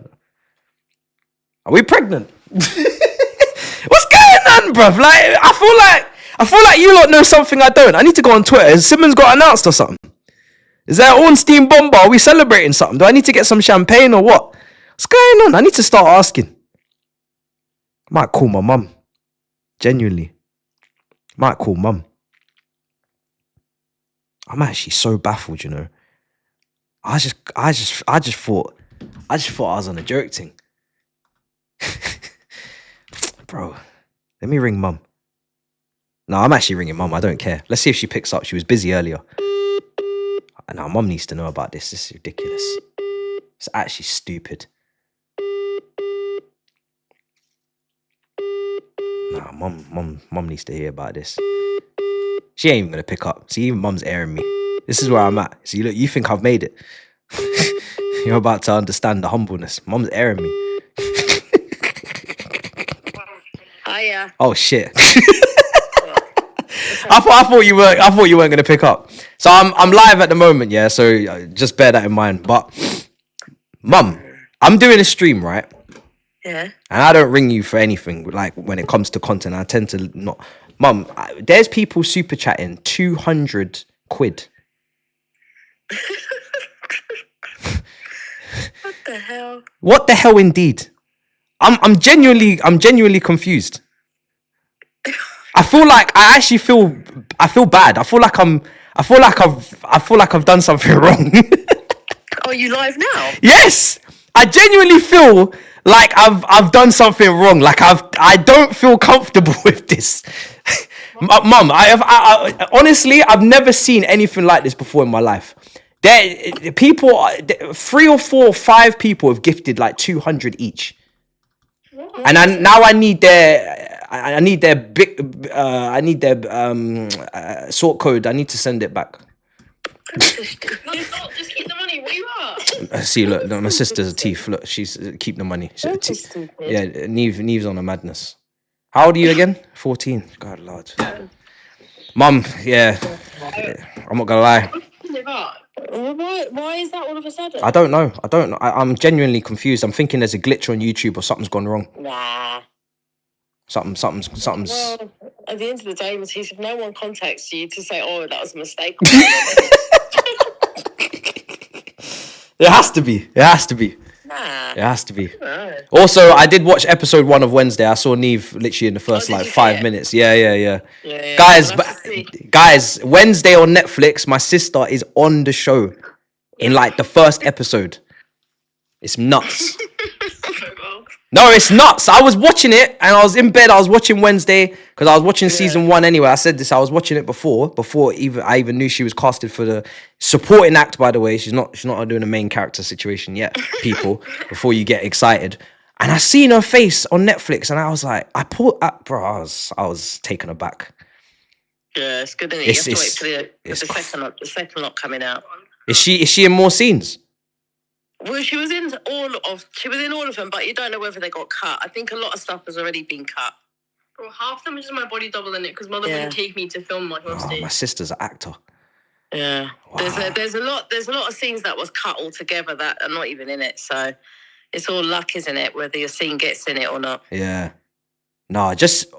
Speaker 2: Are we pregnant? What's going on, bruv? Like, I feel like you lot know something I don't. I need to go on Twitter. Has Simmons got announced or something? Is there Ornstein bomber? Are we celebrating something? Do I need to get some champagne or what? What's going on? I need to start asking. I might call my mum. Genuinely. Might call mum. I'm actually so baffled, you know. I just thought I was on a joke thing. Bro, let me ring mum. No, I'm actually ringing mum. I don't care. Let's see if she picks up. She was busy earlier. Now, mum needs to know about this. This is ridiculous. It's actually stupid. Nah, mum needs to hear about this. She ain't even gonna pick up. See, even mum's airing me. This is where I'm at. See, look, you think I've made it. You're about to understand the humbleness. Mum's airing me.
Speaker 3: Hiya.
Speaker 2: Oh shit. I thought you weren't gonna pick up. So I'm live at the moment, yeah. So just bear that in mind. But mum, I'm doing a stream, right?
Speaker 3: Yeah.
Speaker 2: And I don't ring you for anything. Like when it comes to content, I tend to not. Mum, there's people super chatting 200 quid.
Speaker 3: What the hell?
Speaker 2: What the hell, indeed? I'm genuinely confused. I feel like I feel bad. I feel like I've done something wrong.
Speaker 3: Oh, you live now?
Speaker 2: Yes, I genuinely feel like I've done something wrong. Like I don't feel comfortable with this. Mum, I honestly, I've never seen anything like this before in my life. People, 3 or 4 or 5 people have gifted like 200 each. And I need their sort code. I need to send it back.
Speaker 3: Just keep the money where you are.
Speaker 2: See, look, my sister's a thief. Look, she's keep the money. Yeah, Neve's on a madness. How old are you again? 14. God, Lord. Mum, yeah, I'm not gonna lie.
Speaker 3: Why is that all of a sudden?
Speaker 2: I don't know. I'm genuinely confused. I'm thinking there's a glitch on YouTube or something's gone wrong.
Speaker 3: Nah.
Speaker 2: Something's.
Speaker 3: Well, at the end of the day, Matisse, if no one contacts you to say, "Oh, that was a mistake,"
Speaker 2: It has to be.
Speaker 3: Nah.
Speaker 2: It has to be.
Speaker 3: No.
Speaker 2: Also, I did watch episode 1 of Wednesday. I saw Neve literally in the first
Speaker 3: did you
Speaker 2: 5
Speaker 3: see it?
Speaker 2: minutes. Yeah.
Speaker 3: Guys,
Speaker 2: Guys, Wednesday on Netflix, my sister is on the show in like the first episode. It's nuts. No, it's nuts. I was watching it and I was in bed. I was watching Wednesday because I was watching season 1 anyway. I said this. I was watching it before I even knew she was casted for the supporting act. By the way, she's not doing a main character situation yet. People, before you get excited. And I seen her face on Netflix, and I was like, I was taken aback.
Speaker 3: Yeah, it's good. Isn't it? You have to wait for the second lot coming out.
Speaker 2: Is she in more scenes?
Speaker 3: Well, she was in all of them, but you don't know whether they got cut. I think a lot of stuff has already been cut.
Speaker 4: Well, half of them is just my body double in it because mother wouldn't take me to film like on stage.
Speaker 2: My sister's an actor.
Speaker 3: Yeah,
Speaker 2: Wow.
Speaker 3: there's a lot of scenes that was cut altogether that are not even in it. So it's all luck, isn't it? Whether your scene gets in it or not.
Speaker 2: Yeah. No, just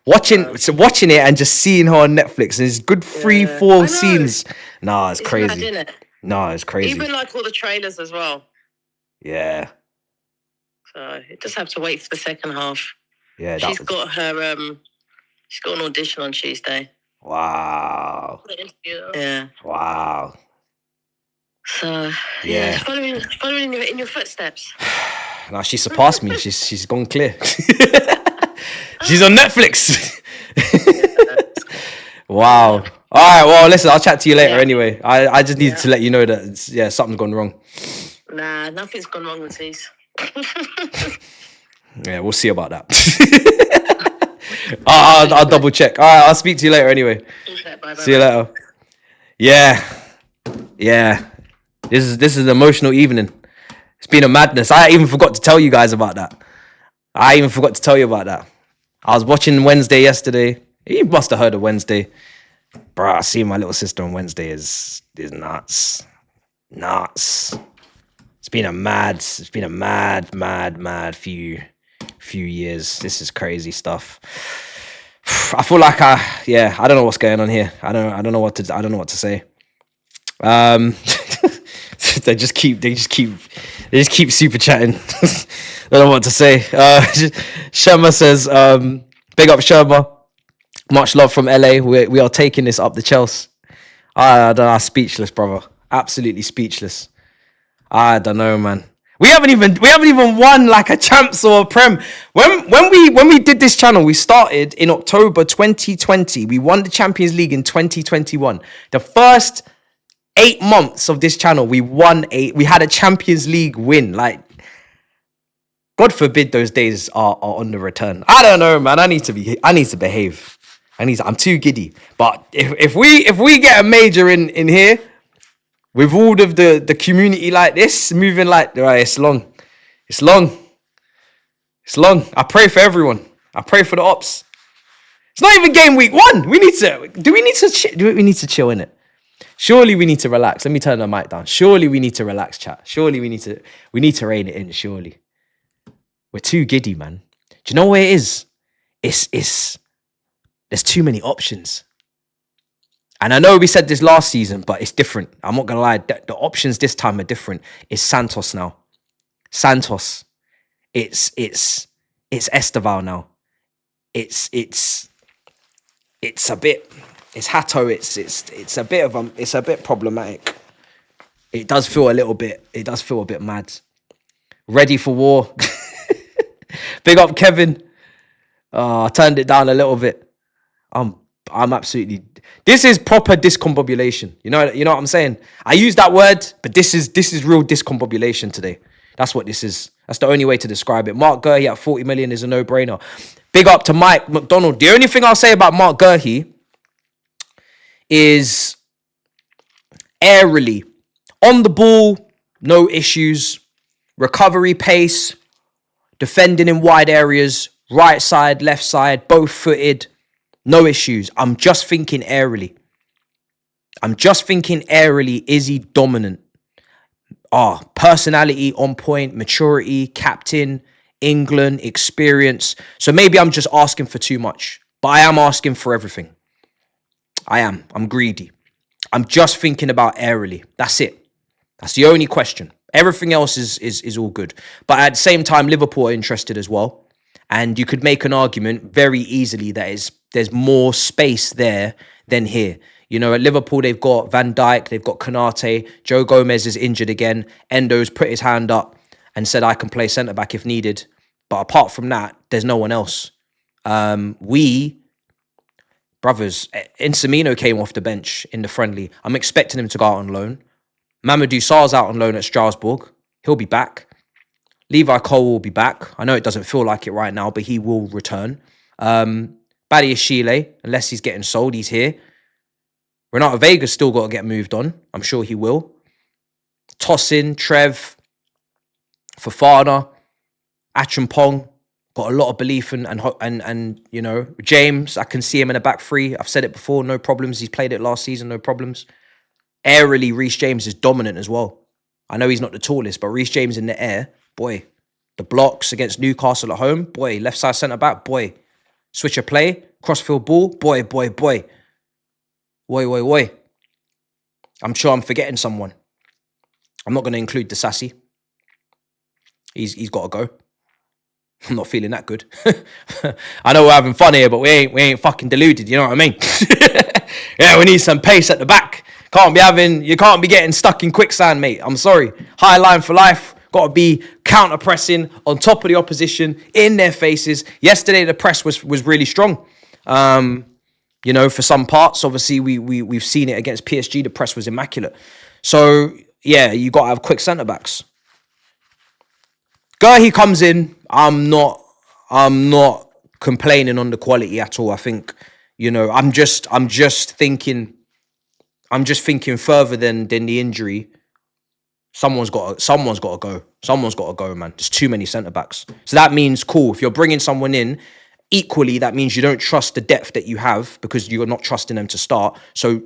Speaker 2: watching it and just seeing her on Netflix. And it's good 3-4 scenes. Nah, it's crazy.
Speaker 3: Mad, isn't it?
Speaker 2: No, it's crazy.
Speaker 3: Even like all the trailers as well.
Speaker 2: Yeah.
Speaker 3: So you just have to wait for the second half.
Speaker 2: Yeah.
Speaker 3: She's got an audition on Tuesday.
Speaker 2: Wow.
Speaker 3: Yeah.
Speaker 2: Wow.
Speaker 3: So
Speaker 2: Yeah.
Speaker 3: following in your footsteps.
Speaker 2: No, she surpassed me. She's gone clear. She's on Netflix. Wow. All right. Well, listen, I'll chat to you later anyway. I just needed to let you know that something's gone wrong.
Speaker 3: Nah, nothing's gone wrong with these.
Speaker 2: Yeah, we'll see about that. I'll double check. All right, I'll speak to you later anyway.
Speaker 3: Bye,
Speaker 2: See you later. Yeah. This is an emotional evening. It's been a madness. I even forgot to tell you guys about that. I was watching Wednesday yesterday. You must have heard of Wednesday. Bruh, seeing my little sister on Wednesday is nuts. Nuts. It's been a mad few years. This is crazy stuff. I feel like I don't know what's going on here. I don't know what to say. They just keep super chatting. I don't know what to say. Sherma says, big up Sherma. Much love from LA. We are taking this up the Chelsea. I don't know, speechless, brother. Absolutely speechless. I don't know, man. We haven't even won like a champs or a prem. When we did this channel, we started in October 2020. We won the Champions League in 2021. The first 8 months of this channel, we had a Champions League win. Like, God forbid those days are on the return. I don't know, man. I need to behave. I'm too giddy. But if we get a major in here, with all of the community like this, moving like, right, it's long. I pray for everyone. I pray for the ops. It's not even game week 1. We need to chill in it. Surely we need to relax. Let me turn the mic down. Surely we need to relax, chat. Surely we need to rein it in, surely. We're too giddy, man. Do you know what it is? There's too many options. And I know we said this last season, but it's different. I'm not gonna lie. The options this time are different. It's Santos now. Santos. It's Esteval now. It's a bit. It's Hato. It's a bit problematic. It does feel a bit mad. Ready for war. Big up Kevin. I turned it down a little bit. I'm absolutely. This is proper discombobulation. You know what I'm saying? I use that word, but this is real discombobulation today. That's what this is. That's the only way to describe it. Mark Gurhey at 40 million is a no-brainer. Big up to Mike McDonald. The only thing I'll say about Mark Gurhey is airily on the ball, no issues. Recovery pace, defending in wide areas, right side, left side, both footed. No issues. I'm just thinking airily. Is he dominant? Personality on point, maturity, captain, England, experience. So maybe I'm just asking for too much. But I am asking for everything. I'm greedy. I'm just thinking about airily. That's it. That's the only question. Everything else is all good. But at the same time, Liverpool are interested as well. And you could make an argument very easily that there's more space there than here. You know, at Liverpool, they've got Van Dijk, they've got Konate, Joe Gomez is injured again, Endo's put his hand up, and said I can play centre-back if needed. But apart from that, there's no one else. Brothers, Insamino came off the bench in the friendly. I'm expecting him to go out on loan. Mamadou Sarr's out on loan at Strasbourg. He'll be back. Levi Cole will be back. I know it doesn't feel like it right now, but he will return. Badiashile, unless he's getting sold, he's here. Renato Vega's still got to get moved on. I'm sure he will. Tosin, Trev, Fofana, Achampong, got a lot of belief and you know, James, I can see him in the back three. I've said it before, no problems. He's played it last season, no problems. Aerially, Reece James is dominant as well. I know he's not the tallest, but Reece James in the air, boy. The blocks against Newcastle at home, boy. Left side centre-back, boy. Switch of play, crossfield ball, boy. Boy. I'm sure I'm forgetting someone. I'm not going to include the Sassy. He's got to go. I'm not feeling that good. I know we're having fun here, but we ain't fucking deluded. You know what I mean? Yeah, we need some pace at the back. You can't be getting stuck in quicksand, mate. I'm sorry. High line for life. Got to be counter pressing on top of the opposition in their faces. Yesterday the press was really strong. You know, for some parts, obviously we've seen it against PSG. The press was immaculate. So yeah, you got to have quick centre backs. He comes in. I'm not complaining on the quality at all. I think, you know, I'm just thinking further than the injury. Someone's got to go. Someone's got to go, man. There's too many centre backs. So that means, cool, if you're bringing someone in, equally, that means you don't trust the depth that you have because you're not trusting them to start. So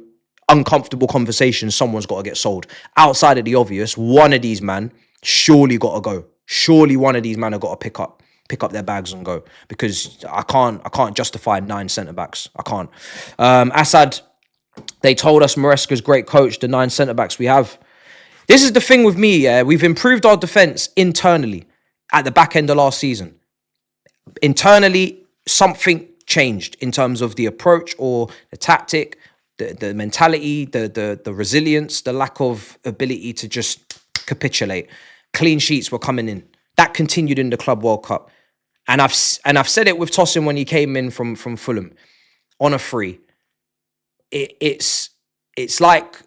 Speaker 2: uncomfortable conversations, someone's got to get sold. Outside of the obvious, one of these man surely got to go. Surely one of these men have got to pick up their bags and go, because I can't justify 9 centre backs. I can't. Assad, they told us Maresca's great coach. The 9 centre backs we have. This is the thing with me. Yeah, we've improved our defence internally at the back end of last season. Internally, something changed in terms of the approach or the tactic, the mentality, the resilience, the lack of ability to just capitulate. Clean sheets were coming in. That continued in the Club World Cup. And I've said it with Tosin when he came in from Fulham on a free. It's like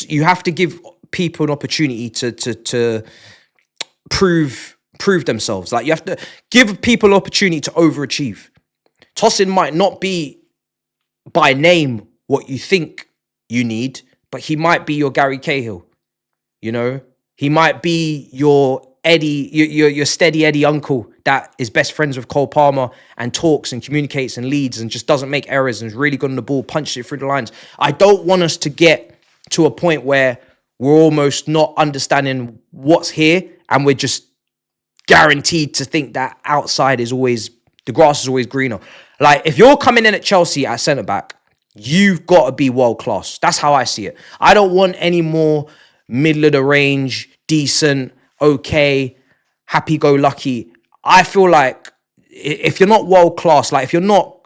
Speaker 2: you have to give people an opportunity to prove themselves. Like you have to give people an opportunity to overachieve. Tosin might not be by name what you think you need, but he might be your Gary Cahill. You know, he might be your Eddie, your steady Eddie uncle that is best friends with Cole Palmer and talks and communicates and leads and just doesn't make errors and is really good on the ball, punches it through the lines. I don't want us to get to a point where we're almost not understanding what's here and we're just guaranteed to think that outside is always, the grass is always greener. Like if you're coming in at Chelsea at centre-back, you've got to be world-class. That's how I see it. I don't want any more middle of the range, decent, okay, happy-go-lucky. I feel like if you're not world-class, like if you're not,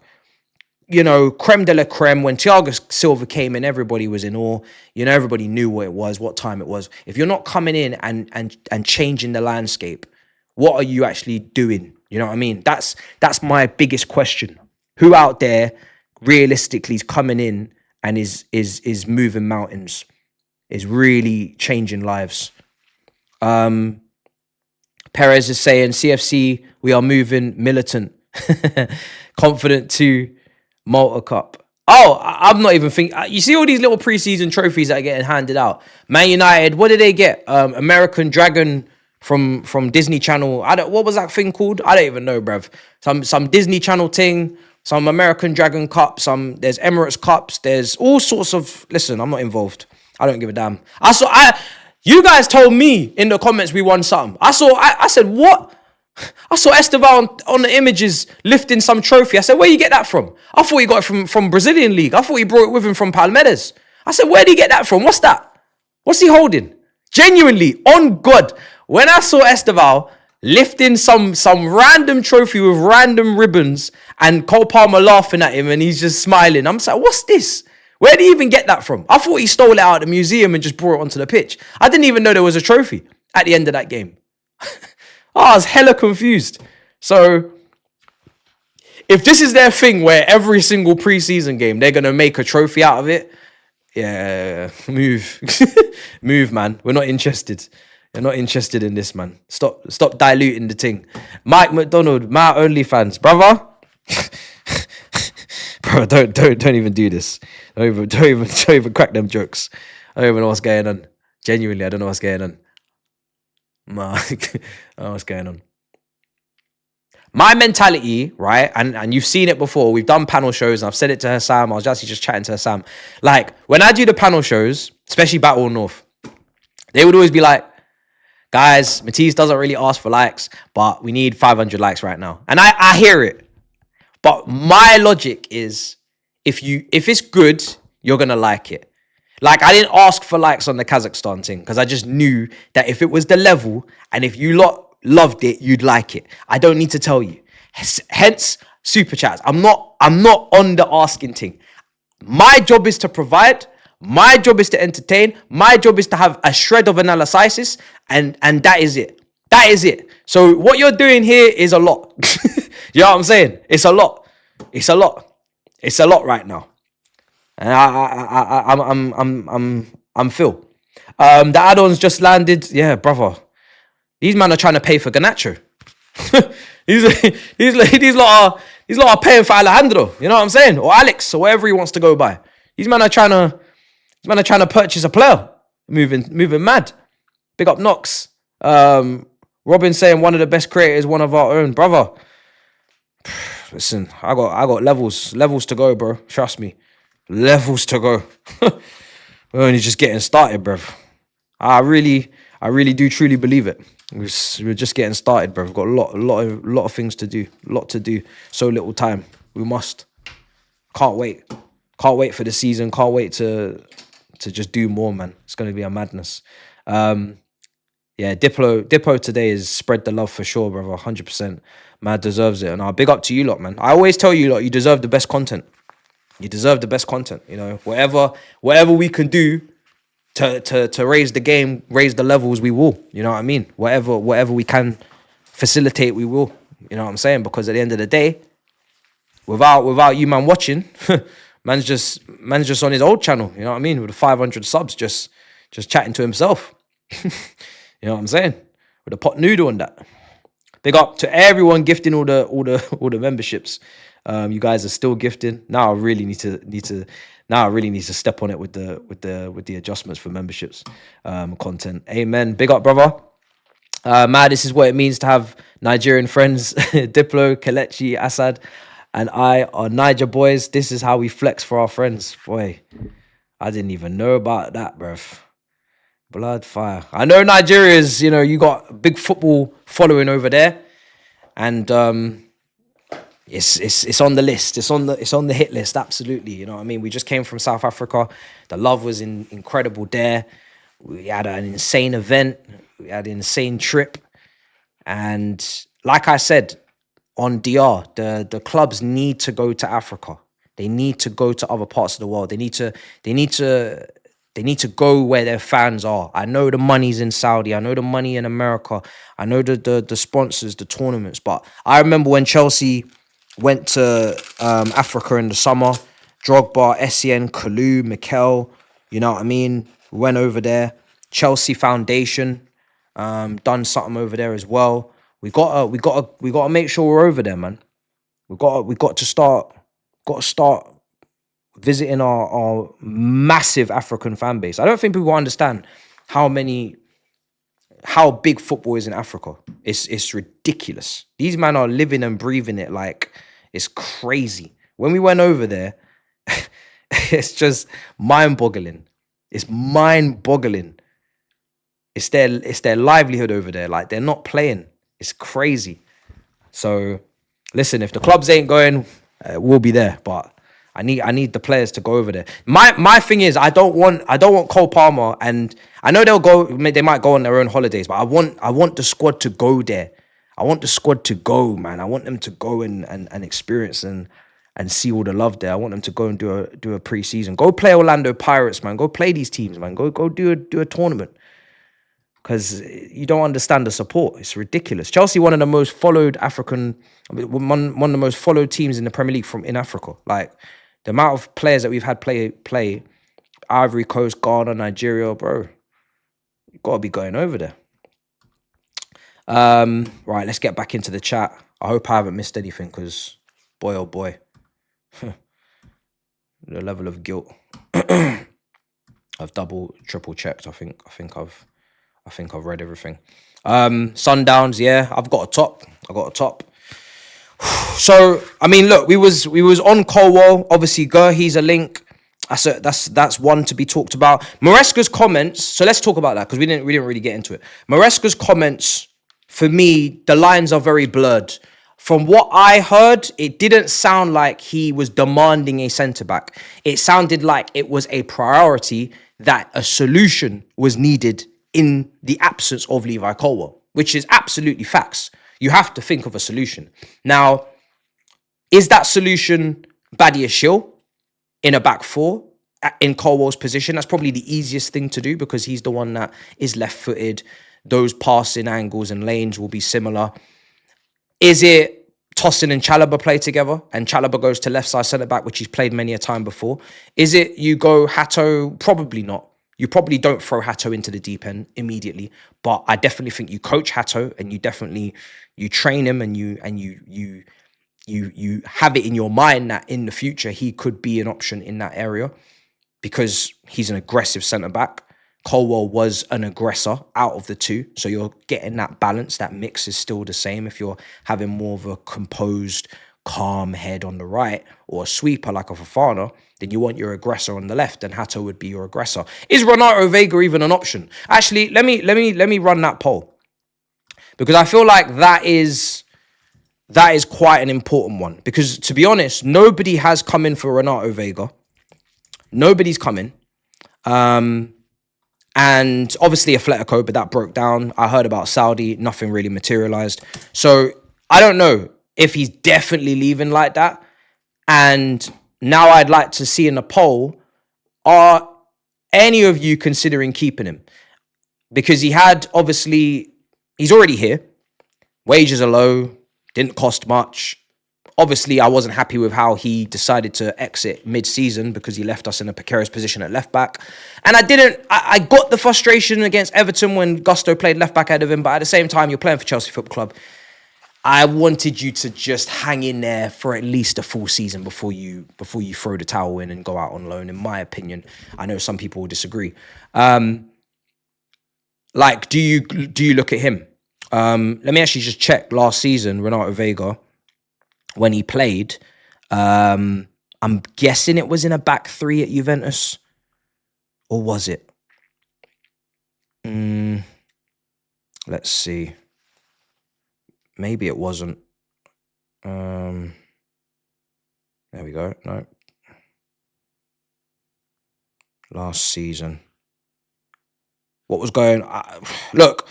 Speaker 2: you know, creme de la creme, when Thiago Silva came in, everybody was in awe. You know, everybody knew what it was, what time it was. If you're not coming in and changing the landscape, what are you actually doing? You know what I mean? That's my biggest question. Who out there realistically is coming in and is moving mountains, is really changing lives? Perez is saying, CFC, we are moving militant. Confident to Malta Cup. Oh, I'm not even thinking. You see all these little preseason trophies that are getting handed out. Man United, what did they get? American Dragon from Disney Channel. What was that thing called? I don't even know, bruv. Some Disney Channel thing, some American Dragon Cup, there's Emirates Cups, there's all sorts of. Listen, I'm not involved. I don't give a damn. You guys told me in the comments we won something. I said, what? I saw Esteval on the images lifting some trophy. I said, where you get that from? I thought he got it from Brazilian League. I thought he brought it with him from Palmeiras. I said, where did he get that from? What's that? What's he holding? Genuinely, on God, when I saw Esteval lifting some random trophy with random ribbons and Cole Palmer laughing at him and he's just smiling, I'm like, what's this? Where did he even get that from? I thought he stole it out of the museum and just brought it onto the pitch. I didn't even know there was a trophy at the end of that game. I was hella confused. So if this is their thing where every single preseason game, they're going to make a trophy out of it, yeah, move. Move, man. We're not interested. You're not interested in this, man. Stop diluting the thing. Mike McDonald, my OnlyFans, brother. Bro, don't even do this. Don't even crack them jokes. I don't even know what's going on. Genuinely, I don't know what's going on. I don't know what's going on. My mentality, right, and you've seen it before. We've done panel shows, and I've said it to her, Sam. I was actually just chatting to her, Sam. Like, when I do the panel shows, especially Battle North, they would always be like, guys, Matisse doesn't really ask for likes, but we need 500 likes right now. And I hear it. But my logic is, if it's good, you're going to like it. Like, I didn't ask for likes on the Kazakhstan thing, because I just knew that if it was the level, and if you lot loved it, you'd like it. I don't need to tell you. Hence, super chats. I'm not on the asking thing. My job is to provide. My job is to entertain. My job is to have a shred of analysis, and that is it. That is it. So what you're doing here is a lot. You know what I'm saying? It's a lot. It's a lot. It's a lot right now. And I'm Phil. The add-ons just landed. Yeah, brother. These men are trying to pay for Ganacho. these lot are paying for Alejandro. You know what I'm saying? Or Alex, or whatever he wants to go by. These men are trying to purchase a player. Moving mad. Big up Knox. Robin saying one of the best creators, one of our own. Brother. Listen, I got levels to go, bro. Trust me. Levels to go. We're only just getting started, bro. I really do truly believe it. We're just getting started, bro. We've got a lot of things to do. A lot to do. So little time. We must. Can't wait. Can't wait for the season. Can't wait to just do more, man. It's gonna be a madness. Yeah, Diplo today is spread the love for sure, brother. 100%. Man deserves it. And I'll big up to you lot, man. I always tell you lot, you deserve the best content. You deserve the best content. You know, whatever we can do to raise the game, raise the levels, we will. You know what I mean? Whatever we can facilitate, we will. You know what I'm saying? Because at the end of the day, without you man watching, man's just on his old channel. You know what I mean? With 500 subs, just chatting to himself. You know what I'm saying? With a pot noodle on that. Big up to everyone gifting all the memberships. You guys are still gifting. Now I really need to step on it with the adjustments for memberships content. Amen. Big up, brother. This is what it means to have Nigerian friends. Diplo, Kelechi, Assad, and I are Niger boys. This is how we flex for our friends. Boy, I didn't even know about that, bruv. Blood fire. I know Nigeria's, you got a big football following over there. And it's on the list. It's on the hit list, absolutely. You know what I mean? We just came from South Africa. The love was incredible there. We had an insane event. We had an insane trip. And like I said, on DR, the clubs need to go to Africa. They need to go to other parts of the world. They need to go where their fans are. I know the money's in Saudi. I know the money in America. I know the sponsors, the tournaments. But I remember when Chelsea went to Africa in the summer, Drogba, Essien, Kalu, Mikel, you know what I mean? We went over there. Chelsea Foundation done something over there as well. We gotta make sure we're over there, man. We got to start visiting our massive African fan base. I don't think people understand how big football is in Africa. It's ridiculous. These men are living and breathing it like it's crazy. When we went over there, it's just mind-boggling. It's mind-boggling. It's their livelihood over there. Like, they're not playing. It's crazy. So, listen, if the clubs ain't going, we'll be there. But I need the players to go over there. My thing is, I don't want Cole Palmer, and I know they might go on their own holidays, but I want the squad to go there. I want the squad to go, man. I want them to go and experience and see all the love there. I want them to go and do a pre-season. Go play Orlando Pirates, man. Go play these teams, man. Go do a tournament. because you don't understand the support. It's ridiculous. Chelsea, one of the most followed one of the most followed teams in the Premier League in Africa. Like the amount of players that we've had play Ivory Coast, Ghana, Nigeria, bro. You've got to be going over there. Right, let's get back into the chat. I hope I haven't missed anything because boy, oh boy, the level of guilt. I've triple checked. I think I've read everything. Sundowns, yeah, I got a top. So I mean, look, we was on Colwell. Obviously, Gurhi's a link. That's one to be talked about. Maresca's comments. So let's talk about that because we didn't really get into it. Maresca's comments, for me, the lines are very blurred. From what I heard, it didn't sound like he was demanding a centre-back. It sounded like it was a priority that a solution was needed in the absence of Levi Colwell, which is absolutely facts. You have to think of a solution. Now, is that solution Badia Shil in a back four in Colwell's position? That's probably the easiest thing to do because he's the one that is left-footed. Those passing angles and lanes will be similar. Is it Tosin and Chalobah play together and Chalobah goes to left side centre back, which he's played many a time before? Is it you go Hato? Probably not. You probably don't throw Hato into the deep end immediately, but I definitely think you coach Hato and you train him and you have it in your mind that in the future he could be an option in that area because he's an aggressive centre back. Colwell was an aggressor out of the two. So you're getting that balance. That mix is still the same. If you're having more of a composed, calm head on the right or a sweeper like a Fofana, then you want your aggressor on the left and Hato would be your aggressor. Is Renato Vega even an option? Actually, let me run that poll because I feel like that is quite an important one because to be honest, nobody has come in for Renato Vega. Nobody's coming. And obviously Atletico, but that broke down. I heard about Saudi, nothing really materialized. So I don't know if he's definitely leaving like that. And now I'd like to see in the poll, are any of you considering keeping him? Because he's already here. Wages are low, didn't cost much. Obviously, I wasn't happy with how he decided to exit mid-season because he left us in a precarious position at left-back. And I got the frustration against Everton when Gusto played left-back ahead of him, but at the same time, you're playing for Chelsea Football Club. I wanted you to just hang in there for at least a full season before you throw the towel in and go out on loan, in my opinion. I know some people will disagree. Do you look at him? Let me actually just check last season, Renato Vega, when he played, I'm guessing it was in a back three at Juventus. Or was it? Let's see. Maybe it wasn't. There we go. No. Last season. What was going? Look.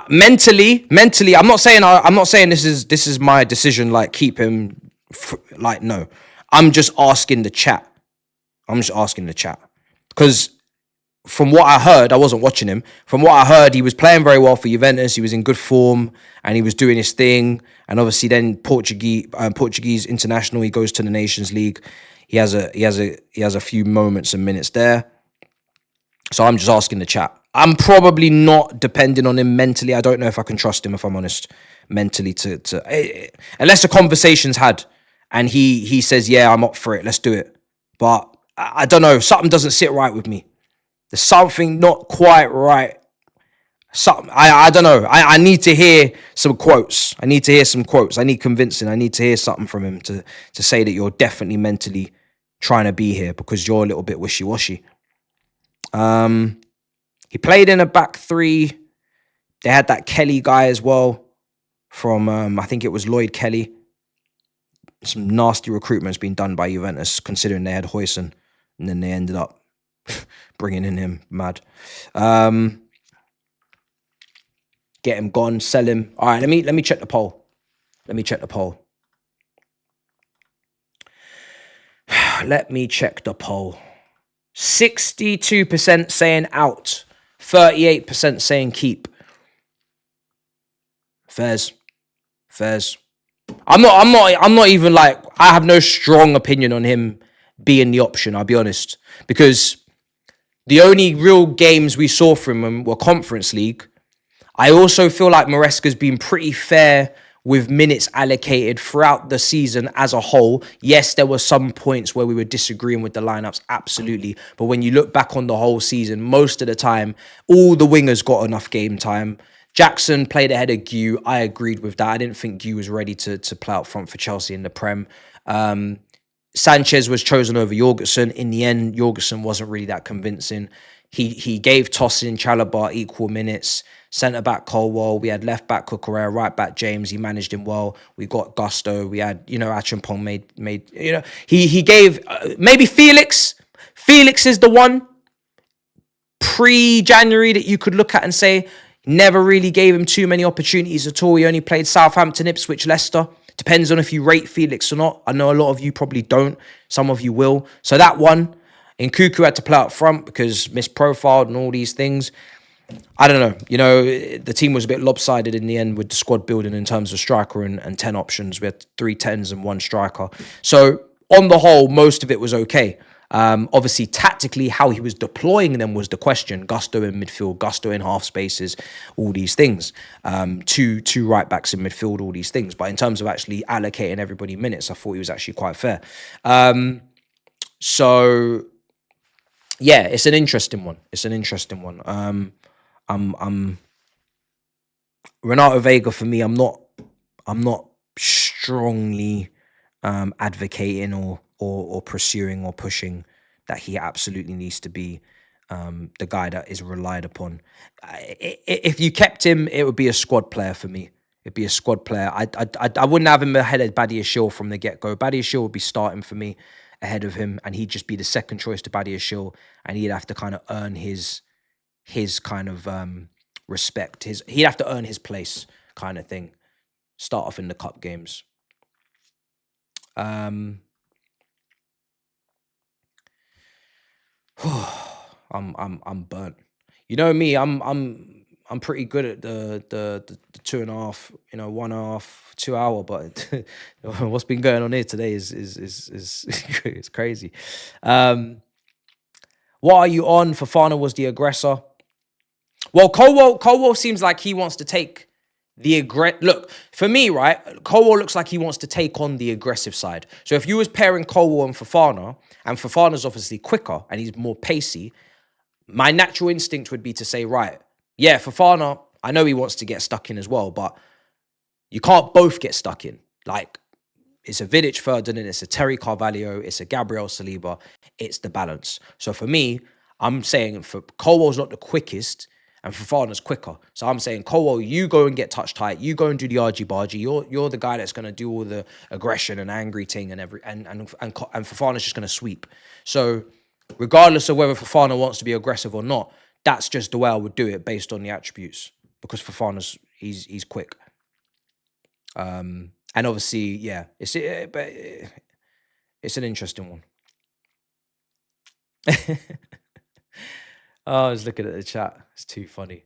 Speaker 2: Mentally, I'm not saying this is my decision. Like keep him, no. I'm just asking the chat. Because from what I heard, I wasn't watching him. From what I heard, he was playing very well for Juventus. He was in good form and he was doing his thing. And obviously, then Portuguese international. He goes to the Nations League. He has a few moments and minutes there. So I'm just asking the chat. I'm probably not depending on him mentally. I don't know if I can trust him, if I'm honest, mentally to unless the conversation's had and he says, yeah, I'm up for it. Let's do it. But I don't know. Something doesn't sit right with me. There's something not quite right. I don't know. I need to hear some quotes. I need convincing. I need to hear something from him to say that you're definitely mentally trying to be here because you're a little bit wishy-washy. He played in a back three. They had that Kelly guy as well from, I think it was Lloyd Kelly. Some nasty recruitment's been done by Juventus considering they had Huijsen and then they ended up bringing in him. Mad. Get him gone, sell him. All right, let me check the poll. Let me check the poll. 62% saying out, 38% saying keep. Fairs. I'm not even like, I have no strong opinion on him being the option, I'll be honest. Because the only real games we saw from him were Conference League. I also feel like Maresca's been pretty fair with minutes allocated throughout the season as a whole. Yes, there were some points where we were disagreeing with the lineups, absolutely. But when you look back on the whole season, most of the time, all the wingers got enough game time. Jackson played ahead of Gue. I agreed with that. I didn't think Gue was ready to play out front for Chelsea in the Prem. Sanchez was chosen over Jorgensen. In the end, Jorgensen wasn't really that convincing. He gave Tosin, Chalobah equal minutes. Centre-back Colwell. We had left-back Cucurella, right-back James. He managed him well. We got Gusto. We had, Achampong made he gave, maybe Felix. Felix is the one pre-January that you could look at and say, never really gave him too many opportunities at all. He only played Southampton, Ipswich, Leicester. Depends on if you rate Felix or not. I know a lot of you probably don't. Some of you will. So that one, and Cuckoo had to play up front because misprofiled and all these things. I don't know. The team was a bit lopsided in the end with the squad building in terms of striker and 10 options. We had 3 10s and 1 striker. So on the whole, most of it was okay. Obviously, tactically, how he was deploying them was the question. Gusto in midfield, Gusto in half spaces, all these things. Two right backs in midfield, all these things. But in terms of actually allocating everybody minutes, I thought he was actually quite fair. So yeah, it's an interesting one. I'm Renato Vega for me. I'm not strongly advocating or pursuing or pushing that he absolutely needs to be the guy that is relied upon. If you kept him, it would be a squad player for me. It'd be a squad player. I wouldn't have him ahead of Badiashile from the get-go. Badiashile would be starting for me ahead of him, and he'd just be the second choice to Badiashile, and he'd have to kind of earn his kind of respect. He'd have to earn his place kind of thing. Start off in the cup games. I'm burnt. You know me, I'm pretty good at the 2.5, 1.5, 2 hour, but what's been going on here today is it's crazy. What are you on? Fofana was the aggressor. Well, Colwell seems like he wants to take the look, for me, right? Colwell looks like he wants to take on the aggressive side. So if you was pairing Colwell and Fofana's obviously quicker and he's more pacey, my natural instinct would be to say, right, yeah, Fofana, I know he wants to get stuck in as well, but you can't both get stuck in. Like, it's a Vidic Ferdinand, it's a Terry Carvalho, it's a Gabriel Saliba, it's the balance. So for me, I'm saying for Colwell's not the quickest, and Fofana's quicker. So I'm saying, Colwell, you go and get touch tight. You go and do the argy-bargy. You're the guy that's going to do all the aggression and angry thing and Fofana's just going to sweep. So regardless of whether Fofana wants to be aggressive or not, that's just the way I would do it based on the attributes. Because Fofana's, he's quick. And obviously, yeah, it's an interesting one. Oh, I was looking at the chat. It's too funny.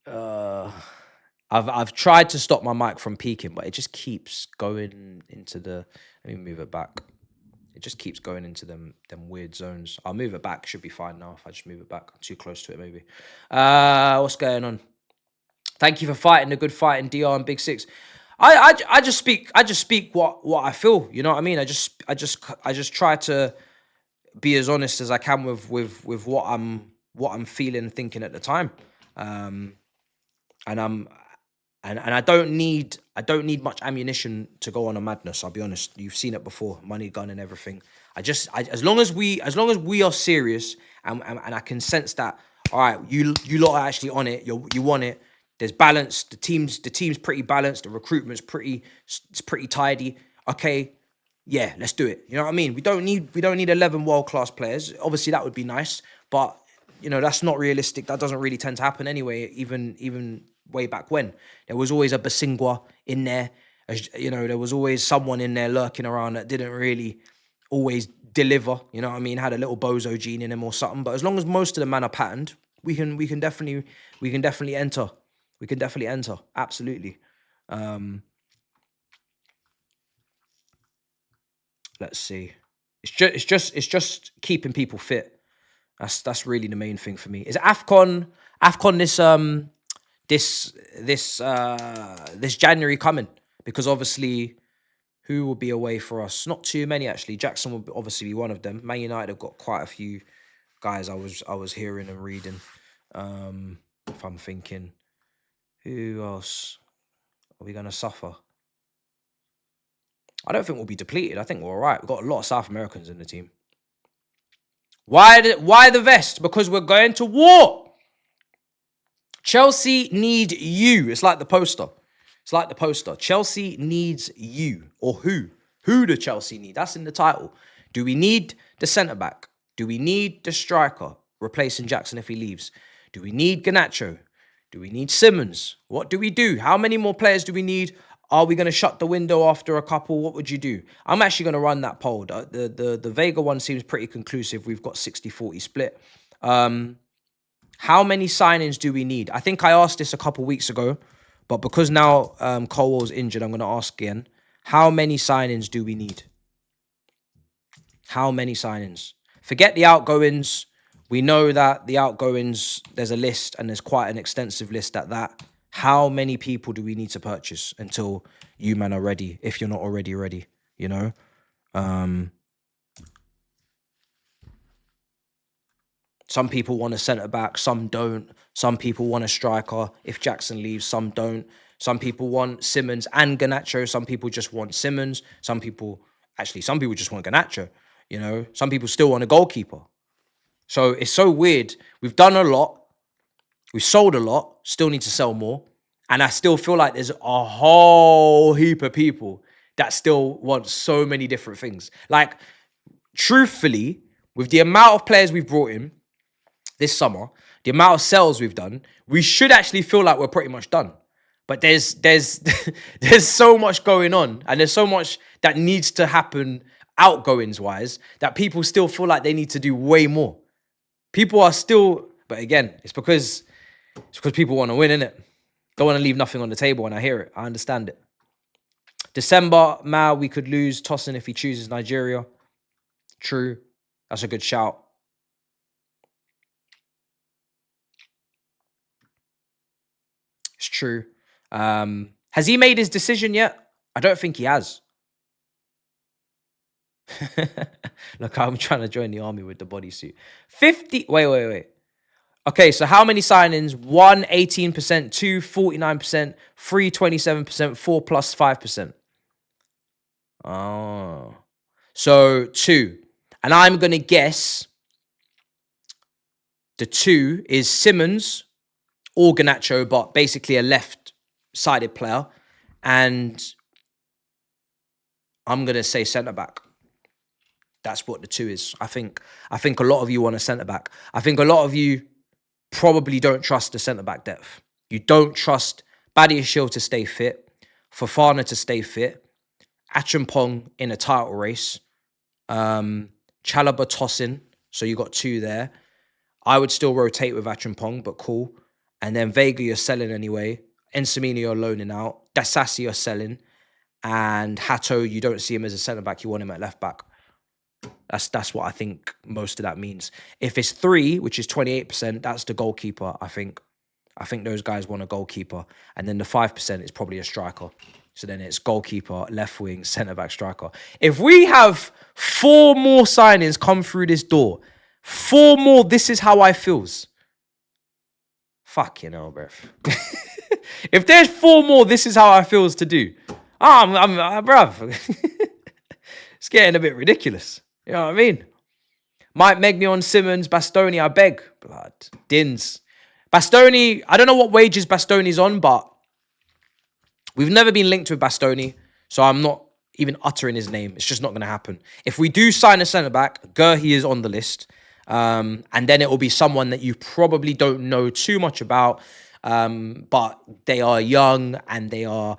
Speaker 2: I've tried to stop my mic from peaking, but it just keeps going into the. Let me move it back. It just keeps going into them weird zones. I'll move it back. Should be fine now if I just move it back. I'm too close to it, maybe. What's going on? Thank you for fighting the good fight in DR and Big Six. I just speak what I feel. You know what I mean? I just try to be as honest as I can with what I'm feeling and thinking at the time. And I don't need much ammunition to go on a madness. I'll be honest. You've seen it before, money, gun, and everything. As long as we are serious and I can sense that. All right, you lot are actually on it. You want it. There's balance. The team's pretty balanced. The recruitment's pretty tidy. Okay, yeah, let's do it. You know what I mean? We don't need 11 world-class players. Obviously, that would be nice, but that's not realistic. That doesn't really tend to happen anyway. Even way back when, there was always a Basingwa in there. There was always someone in there lurking around that didn't really always deliver, you know what I mean, had a little bozo gene in him or something. But as long as most of the man are patterned, we can definitely enter. We can definitely enter. Absolutely. Let's see. It's just keeping people fit. That's really the main thing for me. Is AFCON this January coming? Because obviously, who will be away for us? Not too many actually. Jackson will obviously be one of them. Man United have got quite a few guys I was hearing and reading. If I'm thinking, who else are we gonna suffer? I don't think we'll be depleted. I think we're all right. We've got a lot of South Americans in the team. Why the vest? Because we're going to war. Chelsea need you. It's like the poster. It's like the poster. Chelsea needs you. Or who? Who do Chelsea need? That's in the title. Do we need the centre-back? Do we need the striker replacing Jackson if he leaves? Do we need Garnacho? Do we need Simmons? What do we do? How many more players do we need? Are we going to shut the window after a couple? What would you do? I'm actually going to run that poll. The Vega one seems pretty conclusive. We've got 60-40 split. How many signings do we need? I think I asked this a couple weeks ago, but because now Colwell's injured, I'm going to ask again. How many signings do we need? How many signings? Forget the outgoings. We know that the outgoings, there's a list, and there's quite an extensive list at that. How many people do we need to purchase until you man are ready, if you're not already ready, you know? Some people want a centre-back, some don't. Some people want a striker. If Jackson leaves, some don't. Some people want Simmons and Garnacho. Some people just want Simmons. Some people just want Garnacho, you know? Some people still want a goalkeeper. So it's so weird. We've done a lot. We've sold a lot. Still need to sell more. And I still feel like there's a whole heap of people that still want so many different things. Like, truthfully, with the amount of players we've brought in this summer, the amount of sales we've done, we should actually feel like we're pretty much done. But there's so much going on, and there's so much that needs to happen outgoings-wise that people still feel like they need to do way more. People are still, but again, it's because people want to win, innit? Don't want to leave nothing on the table when I hear it. I understand it. December, we could lose Tosin if he chooses Nigeria. True. That's a good shout. It's true. Has he made his decision yet? I don't think he has. Look, I'm trying to join the army with the bodysuit. 50. Wait. Okay, so how many signings? 1, 18%, 2, 49%, 3, 27%, 4 plus 5%. Oh. So 2. And I'm going to guess the 2 is Simmons or Garnacho, but basically a left-sided player. And I'm going to say centre-back. That's what the 2 is. I think a lot of you want a centre-back. I think a lot of you probably don't trust the centre-back depth. You don't trust Badiashile to stay fit, Fofana to stay fit, Achampong in a title race, Chalobah Tosin, so you got 2 there. I would still rotate with Achampong, but cool. And then Vega you're selling anyway. Ensamini you're loaning out. Dasasi you're selling. And Hato, you don't see him as a centre-back, you want him at left-back. That's what I think most of that means. If it's 3, which is 28%, that's the goalkeeper, I think. I think those guys want a goalkeeper. And then the 5% is probably a striker. So then it's goalkeeper, left wing, centre-back, striker. If we have 4 more signings come through this door, 4 more, this is how I feels. Fucking hell, bruv. If there's 4 more, this is how I feels to do. Bruv. It's getting a bit ridiculous. You know what I mean? Mike Maignan, Simmons, Bastoni, I beg. Blood. Dins. Bastoni, I don't know what wages Bastoni's on, but we've never been linked with Bastoni, so I'm not even uttering his name. It's just not going to happen. If we do sign a centre-back, Gurhi is on the list, and then it will be someone that you probably don't know too much about. But they are young and they are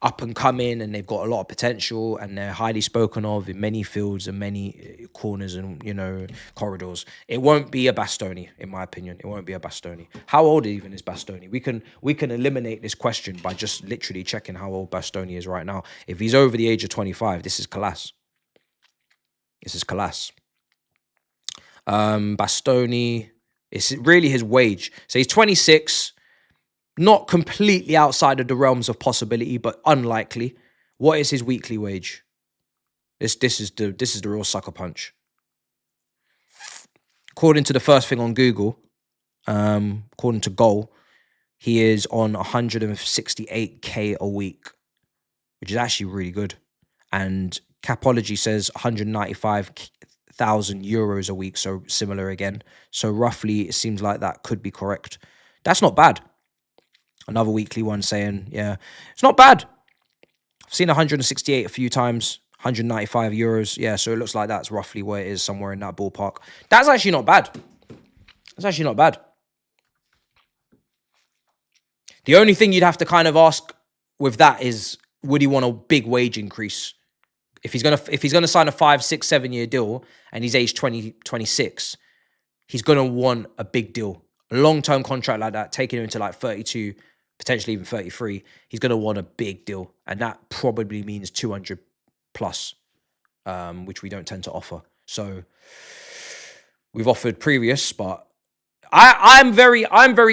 Speaker 2: up and coming and they've got a lot of potential and they're highly spoken of in many fields and many corners and, you know, corridors. It won't be a Bastoni, in my opinion. It won't be a Bastoni. How old even is Bastoni? We can eliminate this question by just literally checking how old Bastoni is right now. If he's over the age of 25, this is Kalas. This is Kalas. Bastoni, it's really his wage. So he's 26. Not completely outside of the realms of possibility, but unlikely. What is his weekly wage? This is the real sucker punch. According to the first thing on Google, according to Goal, he is on 168k a week, which is actually really good. And Capology says 195,000 euros a week, so similar again. So roughly, it seems like that could be correct. That's not bad. Another weekly one saying, yeah, it's not bad. I've seen 168 a few times, 195 euros. Yeah, so it looks like that's roughly where it is, somewhere in that ballpark. That's actually not bad. That's actually not bad. The only thing you'd have to kind of ask with that is, would he want a big wage increase? If he's gonna sign a 5, 6, 7 year deal and he's age 20, 26, he's gonna want a big deal. A long-term contract like that, taking him to like 32, potentially even 33, he's going to want a big deal. And that probably means 200 plus, which we don't tend to offer. So we've offered previous, but I'm very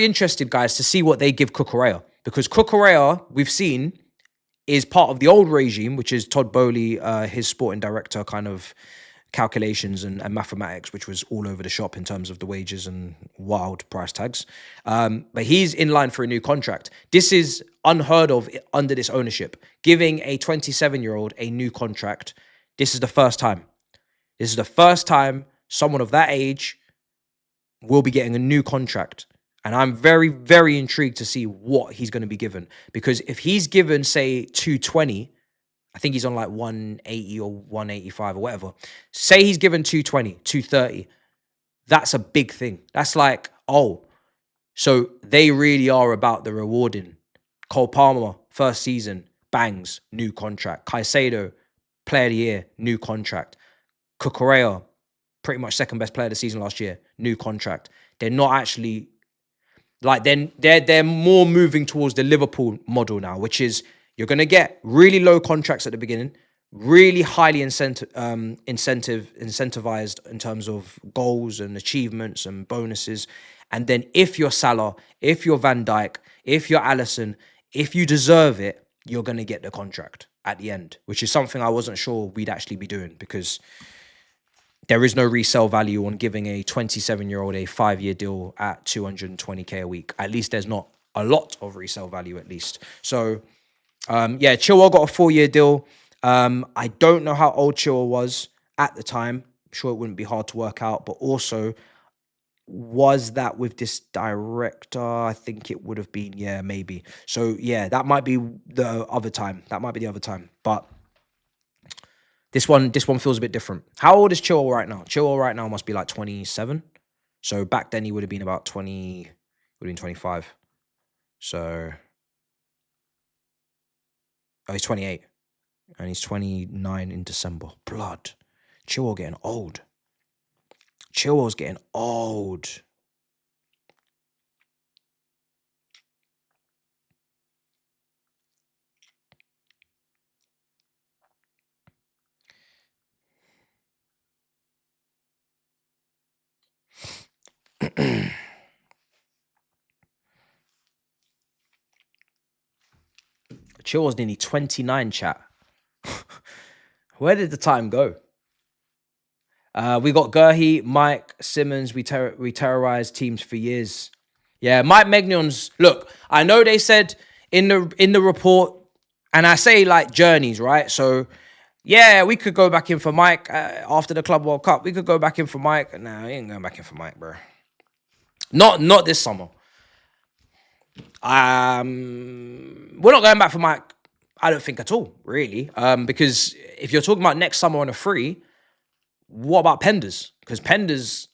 Speaker 2: interested, guys, to see what they give Cucurella. Because Cucurella, we've seen, is part of the old regime, which is Todd Bowley, his sporting director kind of calculations and mathematics, which was all over the shop in terms of the wages and wild price tags. But he's in line for a new contract. This is unheard of under this ownership. Giving a 27-year-old a new contract, this is the first time. This is the first time someone of that age will be getting a new contract. And I'm very, very intrigued to see what he's going to be given. Because if he's given, say, 220, I think he's on like 180 or 185 or whatever. Say he's given 220, 230. That's a big thing. That's like, oh, so they really are about the rewarding. Cole Palmer, first season, bangs, new contract. Caicedo, player of the year, new contract. Cucurella, pretty much second best player of the season last year, new contract. They're not actually, like, they're more moving towards the Liverpool model now, which is, you're going to get really low contracts at the beginning, really highly incentivized in terms of goals and achievements and bonuses. And then if you're Salah, if you're Van Dijk, if you're Alisson, if you deserve it, you're going to get the contract at the end, which is something I wasn't sure we'd actually be doing, because there is no resale value on giving a 27-year-old a 5-year deal at 220k a week. At least there's not a lot of resale value, at least. So, yeah, Chilwell got a 4-year deal. I don't know how old Chilwell was at the time. I'm sure it wouldn't be hard to work out. But also, was that with this director? I think it would have been, yeah, maybe. So, yeah, that might be the other time. But this one feels a bit different. How old is Chilwell right now? Chilwell right now must be like 27. So back then he would have been about 20, would have been 25. So... oh, he's 28. And he's 29 in December. Blood. Chilwell getting old. Chilwell's getting old. Chilwell's nearly 29, chat. Where did the time go? We got Gurhey, Mike, Simmons. We terrorized teams for years. Yeah, Mike Magnion's... Look, I know they said in the report, and I say like journeys, right? So, yeah, we could go back in for Mike after the Club World Cup. We could go back in for Mike. Nah, we ain't going back in for Mike, bro. Not this summer. We're not going back for Mike, I don't think at all, really. Because if you're talking about next summer on a free, what about Penders? Because Penders,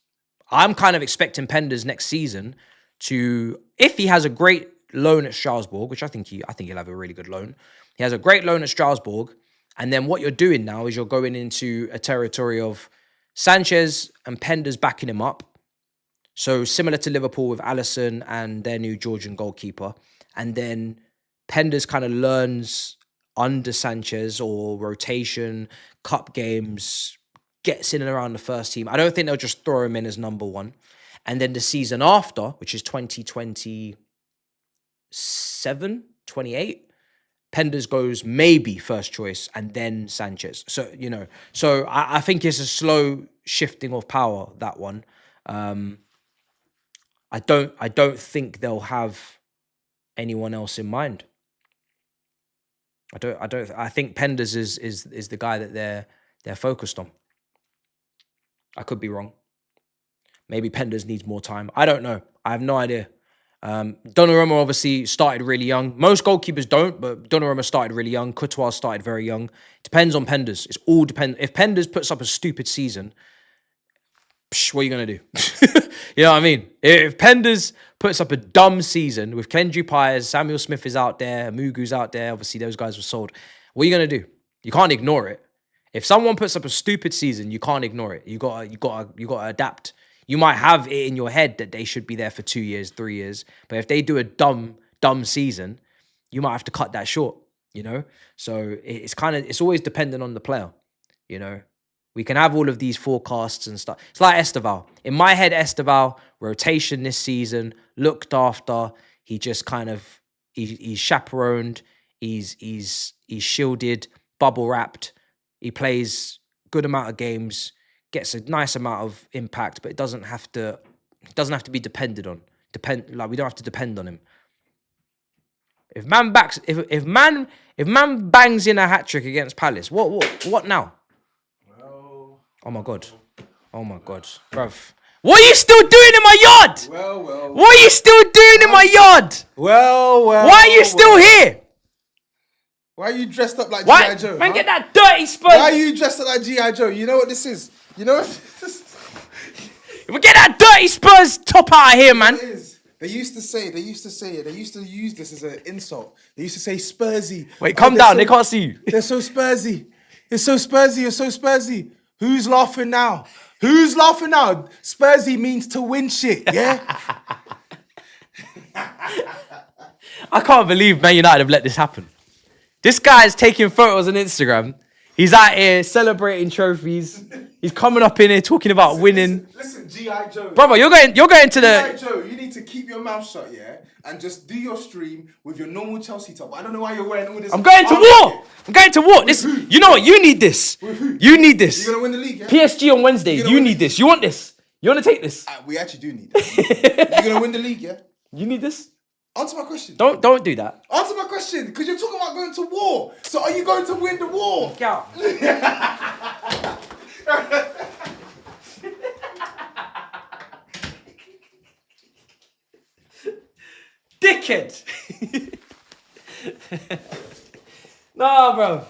Speaker 2: I'm kind of expecting Penders next season to, if he has a great loan at Strasbourg, which I think he'll have a really good loan. He has a great loan at Strasbourg. And then what you're doing now is you're going into a territory of Sanchez and Pender's backing him up. So similar to Liverpool with Alisson and their new Georgian goalkeeper. And then Pender's kind of learns under Sanchez or rotation, cup games, gets in and around the first team. I don't think they'll just throw him in as number one. And then the season after, which is 2027, 28, Penders goes maybe first choice and then Sanchez. So, so I think it's a slow shifting of power, that one. I don't think they'll have anyone else in mind. I think Penders is the guy that they're focused on. I could be wrong. Maybe Penders needs more time. I don't know. I have no idea. Donnarumma obviously started really young. Most goalkeepers don't, but Donnarumma started really young. Courtois started very young. Depends on Penders. It's all depends. If Penders puts up a stupid season, what are you going to do? You know what I mean? If Penders puts up a dumb season with Kendry Pires, Samuel Smith is out there, Mugu's out there, obviously those guys were sold. What are you going to do? You can't ignore it. If someone puts up a stupid season, you can't ignore it. You gotta adapt. You might have it in your head that they should be there for 2 years, 3 years. But if they do a dumb season, you might have to cut that short, So it's always dependent on the player, We can have all of these forecasts and stuff. It's like Esteval. In my head, Esteval, rotation this season, looked after. He just kind of, he's chaperoned. He's shielded, bubble wrapped. He plays good amount of games, gets a nice amount of impact, but it doesn't have to be depended on. We don't have to depend on him. If man bangs in a hat-trick against Palace, what now?
Speaker 5: Well,
Speaker 2: oh my god, bruv. What are you still doing in my yard?
Speaker 5: Well.
Speaker 2: What are you still doing in my yard?
Speaker 5: Well.
Speaker 2: Why are you still here?
Speaker 5: Why are you dressed up like G.I. Joe?
Speaker 2: Man, get that dirty Spurs.
Speaker 5: Why are you dressed up like G.I. Joe? You know what this is? You know what this is?
Speaker 2: Get that dirty Spurs top out of here, man.
Speaker 5: It is. They used to say it. They used to use this as an insult. They used to say Spursy.
Speaker 2: Wait, calm down. They can't see you.
Speaker 5: They're so Spursy. It's so Spursy. You're so Spursy. Who's laughing now? Spursy means to win shit, yeah?
Speaker 2: I can't believe Man United have let this happen. This guy's taking photos on Instagram. He's out here celebrating trophies. He's coming up in here talking about winning.
Speaker 5: Listen, G.I. Joe.
Speaker 2: Brother, you're going to the...
Speaker 5: G.I. Joe, you need to keep your mouth shut, yeah? And just do your stream with your normal Chelsea top. I don't know why you're wearing all this.
Speaker 2: I'm going to war. This. You know what? You need this. You need this.
Speaker 5: You're going to win the league, yeah?
Speaker 2: PSG on Wednesday. You need this. You want this. You want to take this?
Speaker 5: We actually do need this. You're going to win the league, yeah?
Speaker 2: You need this?
Speaker 5: Answer my question.
Speaker 2: Don't do that.
Speaker 5: Answer my question, because you're talking about going to war. So are you going to win the war?
Speaker 2: Get out. Dickhead. Nah, bro.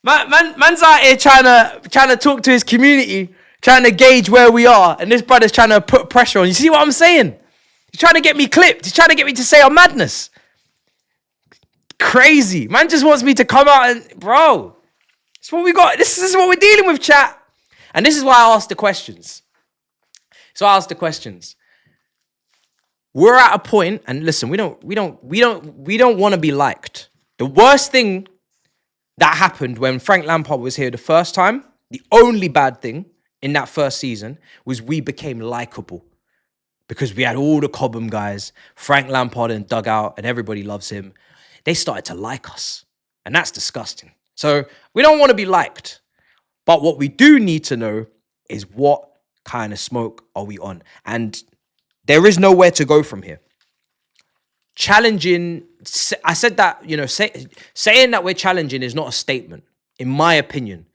Speaker 2: Man's out here trying to talk to his community, trying to gauge where we are, and this brother's trying to put pressure on. You see what I'm saying? He's trying to get me clipped. He's trying to get me to say I'm madness. Crazy. Man just wants me to come out and... Bro, it's what we got. This is what we're dealing with, chat. And this is why I asked the questions. We're at a point, and listen, we don't want to be liked. The worst thing that happened when Frank Lampard was here the first time, the only bad thing in that first season was we became likable. Because we had all the Cobham guys, Frank Lampard in dugout, and everybody loves him. They started to like us. And that's disgusting. So we don't want to be liked. But what we do need to know is what kind of smoke are we on? And there is nowhere to go from here. Challenging, I said that, saying that we're challenging is not a statement, in my opinion.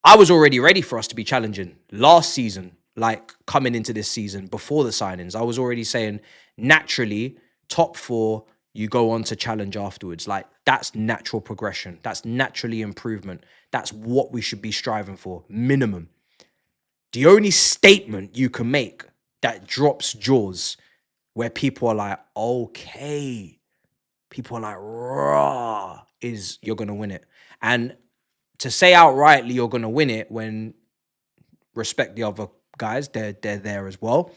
Speaker 2: I was already ready for us to be challenging last season. Like coming into this season before the signings, I was already saying naturally top 4, you go on to challenge afterwards. Like that's natural progression. That's naturally improvement. That's what we should be striving for, minimum. The only statement you can make that drops jaws where people are like, okay, people are like, raw, is you're going to win it. And to say outrightly you're going to win it when respect the other guys, they're there as well.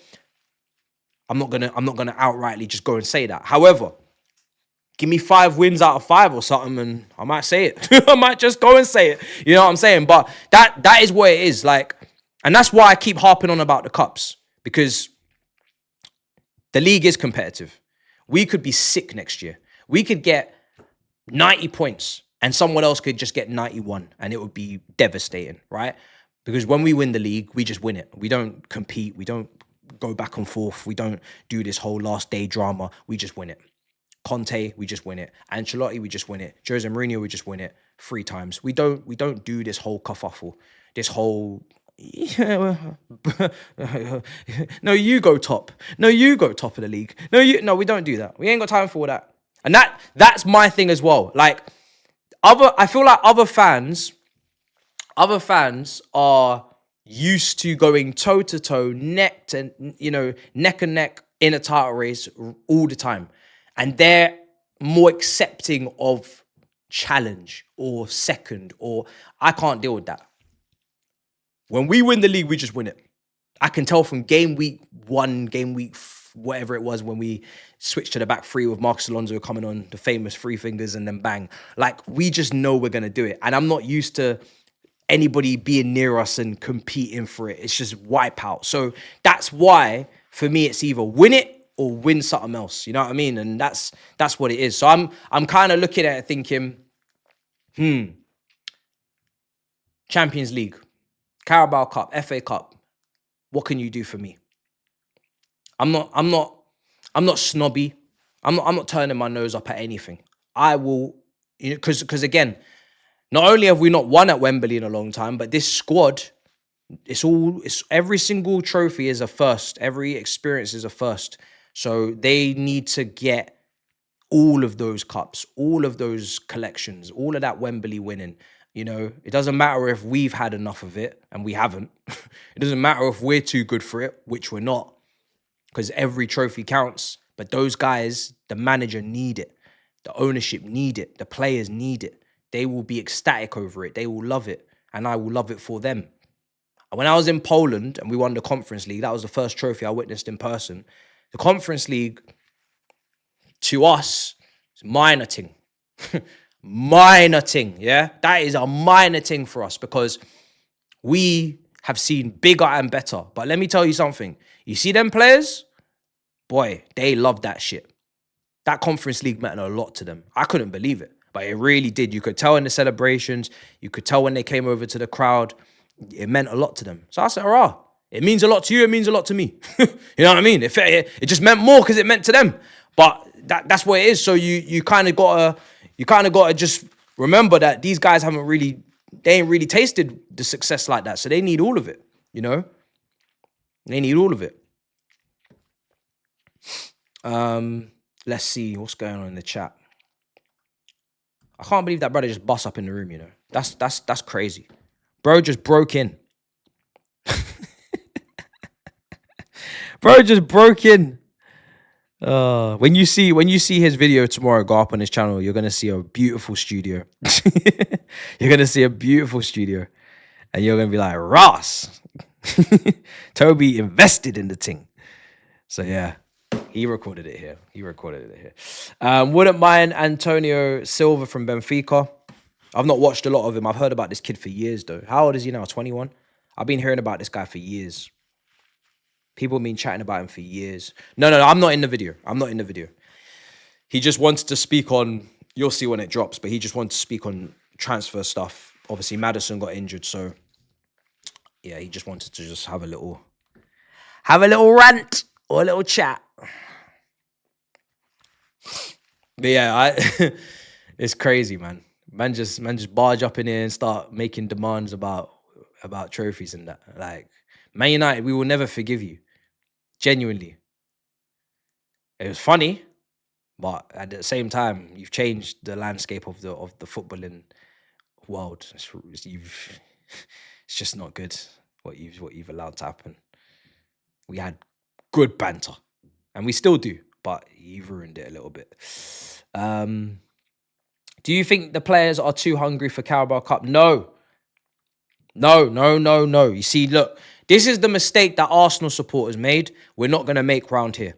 Speaker 2: I'm not gonna outrightly just go and say that. However, give me 5 wins out of 5 or something, and I might say it. I might just go and say it. You know what I'm saying? But that is what it is. Like, and that's why I keep harping on about the cups, because the league is competitive. We could be sick next year. We could get 90 points and someone else could just get 91 and it would be devastating, right? Because when we win the league, we just win it. We don't compete. We don't go back and forth. We don't do this whole last day drama. We just win it. Conte, we just win it. Ancelotti, we just win it. Jose Mourinho, we just win it 3 times. We don't do this whole kerfuffle. This whole no, you go top. No, you go top of the league. No, we don't do that. We ain't got time for all that. And that's my thing as well. Like I feel like other fans are used to going toe to toe, neck and neck in a title race all the time. And they're more accepting of challenge or second, or I can't deal with that. When we win the league, we just win it. I can tell from game week 1, whatever it was, when we switched to the back 3 with Marcus Alonso coming on, the famous 3 fingers and then bang. Like, we just know we're going to do it. And I'm not used to anybody being near us and competing for it. It's just wipe out. So that's why, for me, it's either win it or win something else. You know what I mean? And that's what it is. So I'm kind of looking at it thinking, Champions League, Carabao Cup, FA Cup. What can you do for me? I'm not snobby. I'm not turning my nose up at anything. I will, because again, not only have we not won at Wembley in a long time, but this squad, it's every single trophy is a first. Every experience is a first. So they need to get all of those cups, all of those collections, all of that Wembley winning. It doesn't matter if we've had enough of it, and we haven't. It doesn't matter if we're too good for it, which we're not, because every trophy counts. But those guys, the manager need it. The ownership need it. The players need it. They will be ecstatic over it. They will love it. And I will love it for them. When I was in Poland and we won the Conference League, that was the first trophy I witnessed in person. The Conference League, to us, is minor thing. Minor thing, yeah? That is a minor thing for us because we have seen bigger and better. But let me tell you something. You see them players? Boy, they love that shit. That Conference League meant a lot to them. I couldn't believe it, but it really did. You could tell in the celebrations. You could tell when they came over to the crowd. It meant a lot to them. So I said, hurrah. It means a lot to you. It means a lot to me. You know what I mean? It just meant more because it meant to them. But that's what it is. So you kind of gotta just remember that these guys ain't really tasted the success like that. So they need all of it, They need all of it. Let's see what's going on in the chat. I can't believe that brother just bust up in the room, That's crazy. Bro just broke in. Bro just broke in. When you see his video tomorrow, go up on his channel, you're gonna see a beautiful studio. You're gonna see a beautiful studio. And you're gonna be like, Ross. Toby invested in the thing. So yeah. He recorded it here. Wouldn't mind Antonio Silva from Benfica. I've not watched a lot of him. I've heard about this kid for years, though. How old is he now? 21? I've been hearing about this guy for years. People have been chatting about him for years. No, I'm not in the video. He just wanted to speak on, you'll see when it drops, but he just wanted to speak on transfer stuff. Obviously, Maddison got injured, so yeah, he just wanted to just have a little rant or a little chat. But yeah, it's crazy, man. Man just barge up in here and start making demands about trophies and that. Like, Man United, we will never forgive you. Genuinely. It was funny, but at the same time, you've changed the landscape of the footballing world. It's just not good what you've allowed to happen. We had good banter. And we still do, but you've ruined it a little bit. Do you think the players are too hungry for Carabao Cup? No. No. You see, look, this is the mistake that Arsenal supporters made. We're not going to make round here.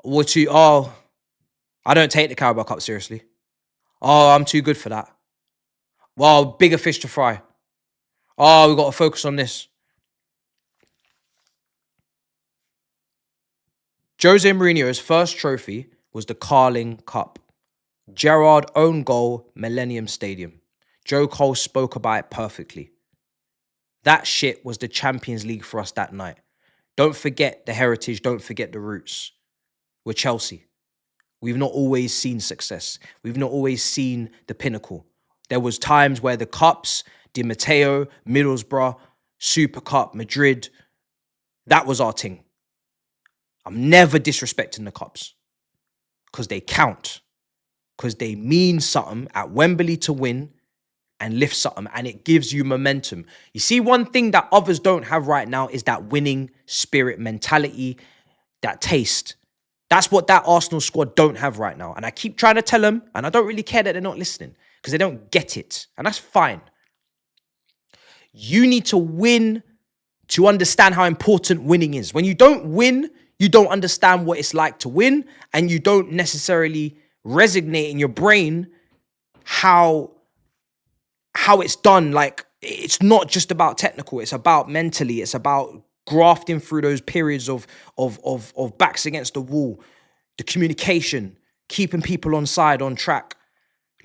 Speaker 2: I don't take the Carabao Cup seriously. Oh, I'm too good for that. Well, bigger fish to fry. Oh, we've got to focus on this. Jose Mourinho's first trophy was the Carling Cup. Gerrard own goal, Millennium Stadium. Joe Cole spoke about it perfectly. That shit was the Champions League for us that night. Don't forget the heritage. Don't forget the roots. We're Chelsea. We've not always seen success. We've not always seen the pinnacle. There was times where the cups, Di Matteo, Middlesbrough, Super Cup, Madrid, that was our thing. I'm never disrespecting the cups because they count, because they mean something at Wembley to win and lift something, and it gives you momentum. You see, one thing that others don't have right now is that winning spirit mentality, that taste. That's what that Arsenal squad don't have right now. And I keep trying to tell them, and I don't really care that they're not listening because they don't get it. And that's fine. You need to win to understand how important winning is. When you don't win, you don't understand what it's like to win, and you don't necessarily resonate in your brain how it's done. Like, it's not just about technical, it's about mentally, it's about grafting through those periods of backs against the wall, the communication, keeping people on side, on track.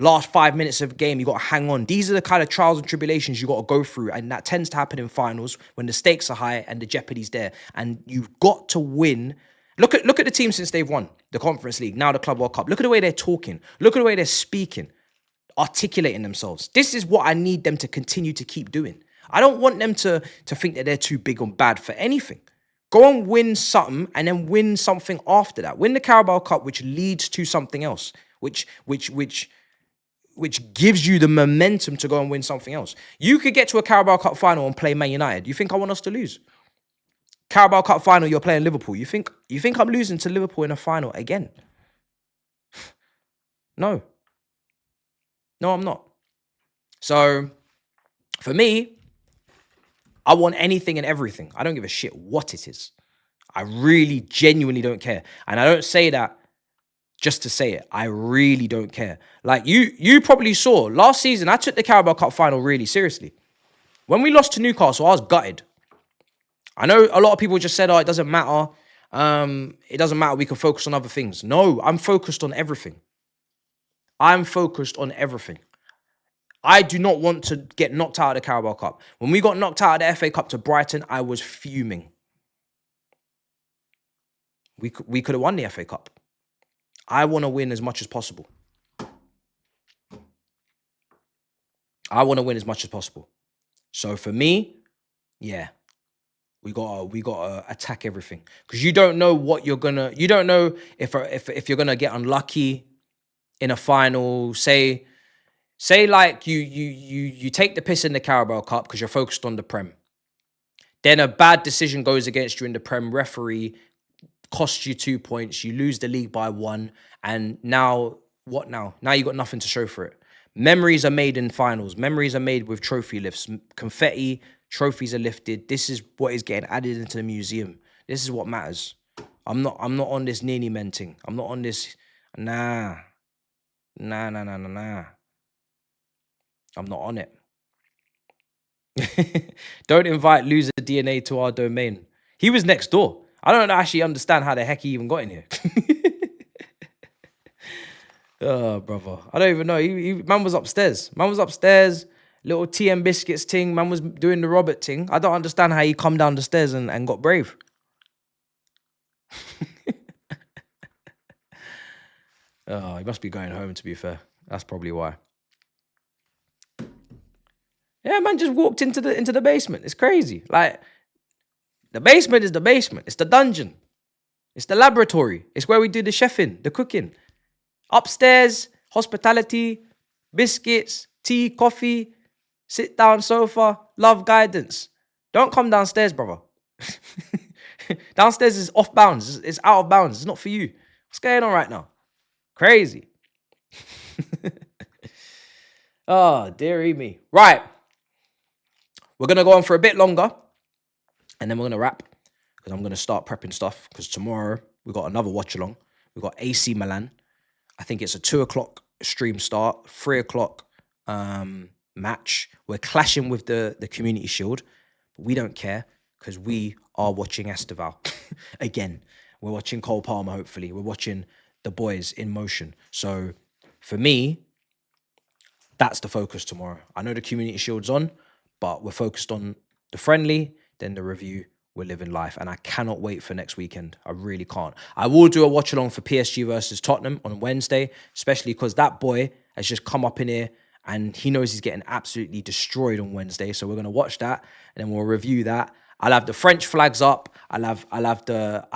Speaker 2: Last 5 minutes of the game, you got to hang on. These are the kind of trials and tribulations you got to go through, and that tends to happen in finals when the stakes are high and the jeopardy's there. And you've got to win. Look at the team since they've won the Conference League, now the Club World Cup. Look at the way they're talking. Look at the way they're speaking, articulating themselves. This is what I need them to continue to keep doing. I don't want them to think that they're too big or bad for anything. Go and win something, and then win something after that. Win the Carabao Cup, which leads to something else, which gives you the momentum to go and win something else. You could get to a Carabao Cup final and play Man United. You think I want us to lose? Carabao Cup final, you're playing Liverpool. You think I'm losing to Liverpool in a final again? No. No, I'm not. So, for me, I want anything and everything. I don't give a shit what it is. I really, genuinely don't care. And I don't say that just to say it. I really don't care. Like, you probably saw last season, I took the Carabao Cup final really seriously. When we lost to Newcastle, I was gutted. I know a lot of people just said, oh, it doesn't matter. It doesn't matter. We can focus on other things. No, I'm focused on everything. I'm focused on everything. I do not want to get knocked out of the Carabao Cup. When we got knocked out of the FA Cup to Brighton, I was fuming. We could have won the FA Cup. I want to win as much as possible. I want to win as much as possible. So for me, yeah, we gotta attack everything, because you don't know what you're gonna. You don't know if you're gonna get unlucky in a final. Say like you take the piss in the Carabao Cup because you're focused on the Prem. Then a bad decision goes against you in the Prem. Referee costs you 2 points. You lose the league by 1, and now what? Now you got nothing to show for it. Memories are made in finals. Memories are made with trophy lifts, confetti. Trophies are lifted. This is what is getting added into the museum. This is what matters. I'm not on this nearly menting. I'm not on this. Nah. I'm not on it. Don't invite loser DNA to our domain. He was next door. I don't actually understand how the heck he even got in here. Oh, brother. I don't even know. Man was upstairs. Little tea and biscuits thing. Man was doing the Robert thing. I don't understand how he come down the stairs and got brave. Oh, he must be going home, to be fair. That's probably why. Yeah, man just walked into the basement. It's crazy. Like, the basement is the basement. It's the dungeon. It's the laboratory. It's where we do the chefing, the cooking. Upstairs, hospitality, biscuits, tea, coffee, sit down sofa, love, guidance. Don't come downstairs, brother. Downstairs is off bounds. It's out of bounds. It's not for you. What's going on right now? Crazy. Oh, dearie me. Right. We're going to go on for a bit longer. And then we're going to wrap. Because I'm going to start prepping stuff. Because tomorrow, we've got another watch along. We've got AC Milan. I think it's a 2 o'clock stream start. 3 o'clock match. We're clashing with the Community Shield. But we don't care. Because we are watching Esteval. Again. We're watching Cole Palmer, hopefully. We're watching the boys in motion. So, for me, that's the focus tomorrow. I know the Community Shield's on, but we're focused on the friendly, then the review. We're living life. And I cannot wait for next weekend. I really can't. I will do a watch-along for PSG versus Tottenham on Wednesday, especially because that boy has just come up in here and he knows he's getting absolutely destroyed on Wednesday. So we're going to watch that and then we'll review that. I'll have the French flags up. I'll have the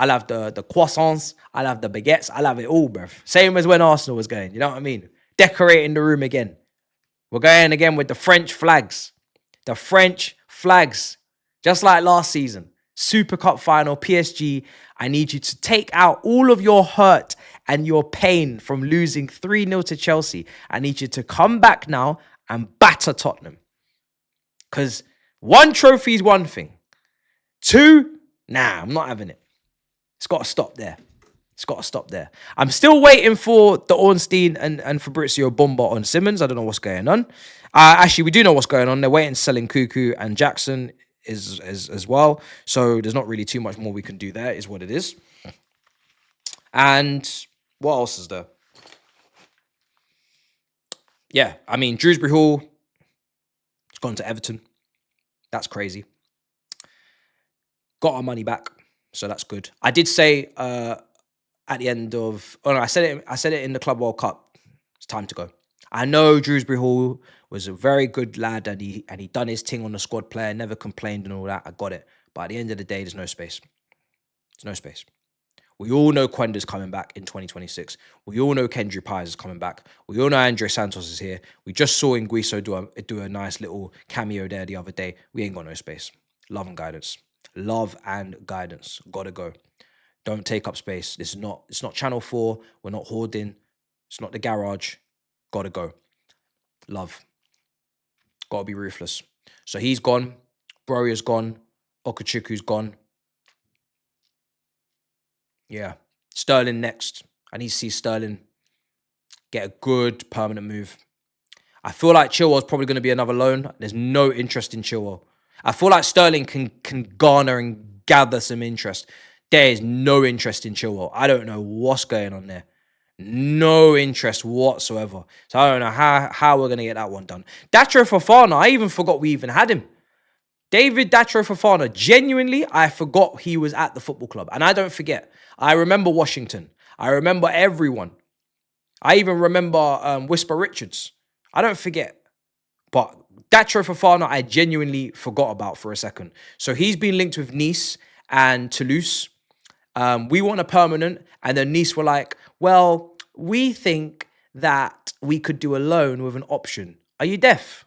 Speaker 2: croissants. I'll have the baguettes. I'll have it all, bruv. Same as when Arsenal was going. You know what I mean? Decorating the room again. We're going again with the French flags. The French flags. Just like last season. Super Cup final, PSG. I need you to take out all of your hurt and your pain from losing 3-0 to Chelsea. I need you to come back now and batter Tottenham. Because 1 trophy is one thing. 2, nah, I'm not having it. It's got to stop there. It's got to stop there. I'm still waiting for the Ornstein and Fabrizio Bomba on Simmons. I don't know what's going on. Actually, we do know what's going on. They're waiting selling Cuckoo and Jackson is as well. So there's not really too much more we can do there, is what it is. And what else is there? Yeah, I mean, Dewsbury Hall, it's gone to Everton. That's crazy. Got our money back, so that's good. I did say at the end of, I said it in the Club World Cup. It's time to go. I know Dewsbury Hall was a very good lad, and he done his thing on the squad player, never complained and all that. I got it, but at the end of the day, there's no space. There's no space. We all know Quenda's coming back in 2026. We all know Kendry Pies is coming back. We all know Andre Santos is here. We just saw Nguiso do a nice little cameo there the other day. We ain't got no space. Love and guidance. Love and guidance. Gotta go. Don't take up space. It's not Channel 4. We're not hoarding. It's not the garage. Gotta go. Love. Gotta be ruthless. So he's gone. Broria's gone. Okachuku's gone. Yeah. Sterling next. I need to see Sterling get a good permanent move. I feel like Chilwell's probably going to be another loan. There's no interest in Chilwell. I feel like Sterling can garner and gather some interest. There is no interest in Chilwell. I don't know what's going on there. No interest whatsoever. So I don't know how we're going to get that one done. Datro Fofana, I even forgot we even had him. David Datro Fofana, genuinely, I forgot he was at the football club. And I don't forget. I remember Washington. I remember everyone. I even remember Whisper Richards. I don't forget. But Datro Fofana, I genuinely forgot about for a second. So he's been linked with Nice and Toulouse. We want a permanent. And then Nice were like, well, we think that we could do a loan with an option. Are you deaf?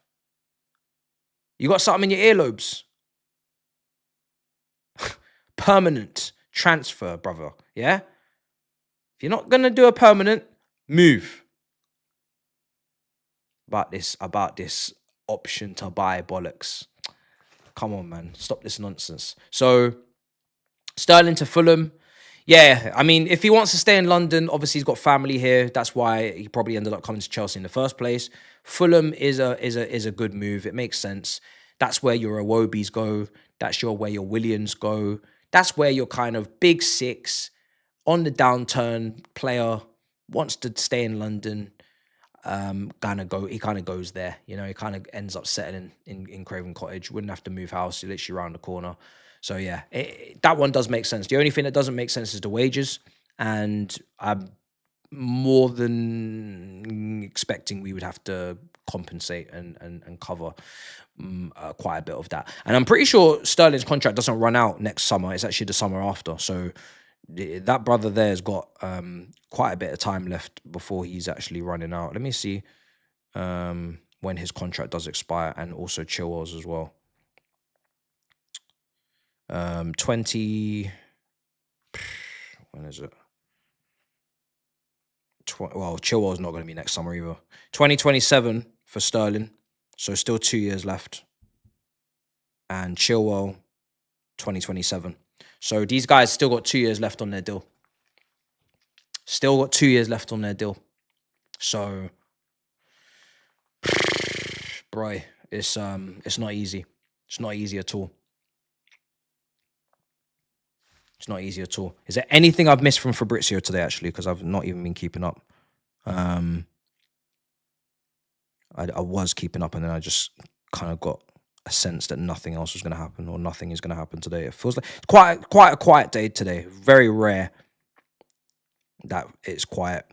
Speaker 2: You got something in your earlobes? Permanent transfer, brother. Yeah? If you're not going to do a permanent, move. About this option to buy bollocks. Come on, man. Stop this nonsense. So, Sterling to Fulham. Yeah, I mean, if he wants to stay in London, obviously he's got family here. That's why he probably ended up coming to Chelsea in the first place. Fulham is a good move. It makes sense. That's where your Iwobis go. That's where your Williams go. That's where your kind of big six on the downturn player wants to stay in London. He kind of goes there. You know, he kind of ends up settling in Craven Cottage. Wouldn't have to move house. You're literally around the corner. So yeah, that one does make sense. The only thing that doesn't make sense is the wages. And I'm more than expecting we would have to compensate and cover quite a bit of that. And I'm pretty sure Sterling's contract doesn't run out next summer. It's actually the summer after. So that brother there has got quite a bit of time left before he's actually running out. Let me see when his contract does expire, and also Chilwell's as well. 20... When is it? Well, Chilwell's not going to be next summer either. 2027 for Sterling. So still 2 years left. And Chilwell, 2027. So these guys still got 2 years left on their deal. Still got 2 years left on their deal. So, bro, it's not easy. It's not easy at all. It's not easy at all. Is there anything I've missed from Fabrizio today, actually? Because I've not even been keeping up. I was keeping up, and then I just kind of got a sense that nothing else was going to happen, or nothing is going to happen today. It feels like it's quite a quiet day today. Very rare that it's quiet.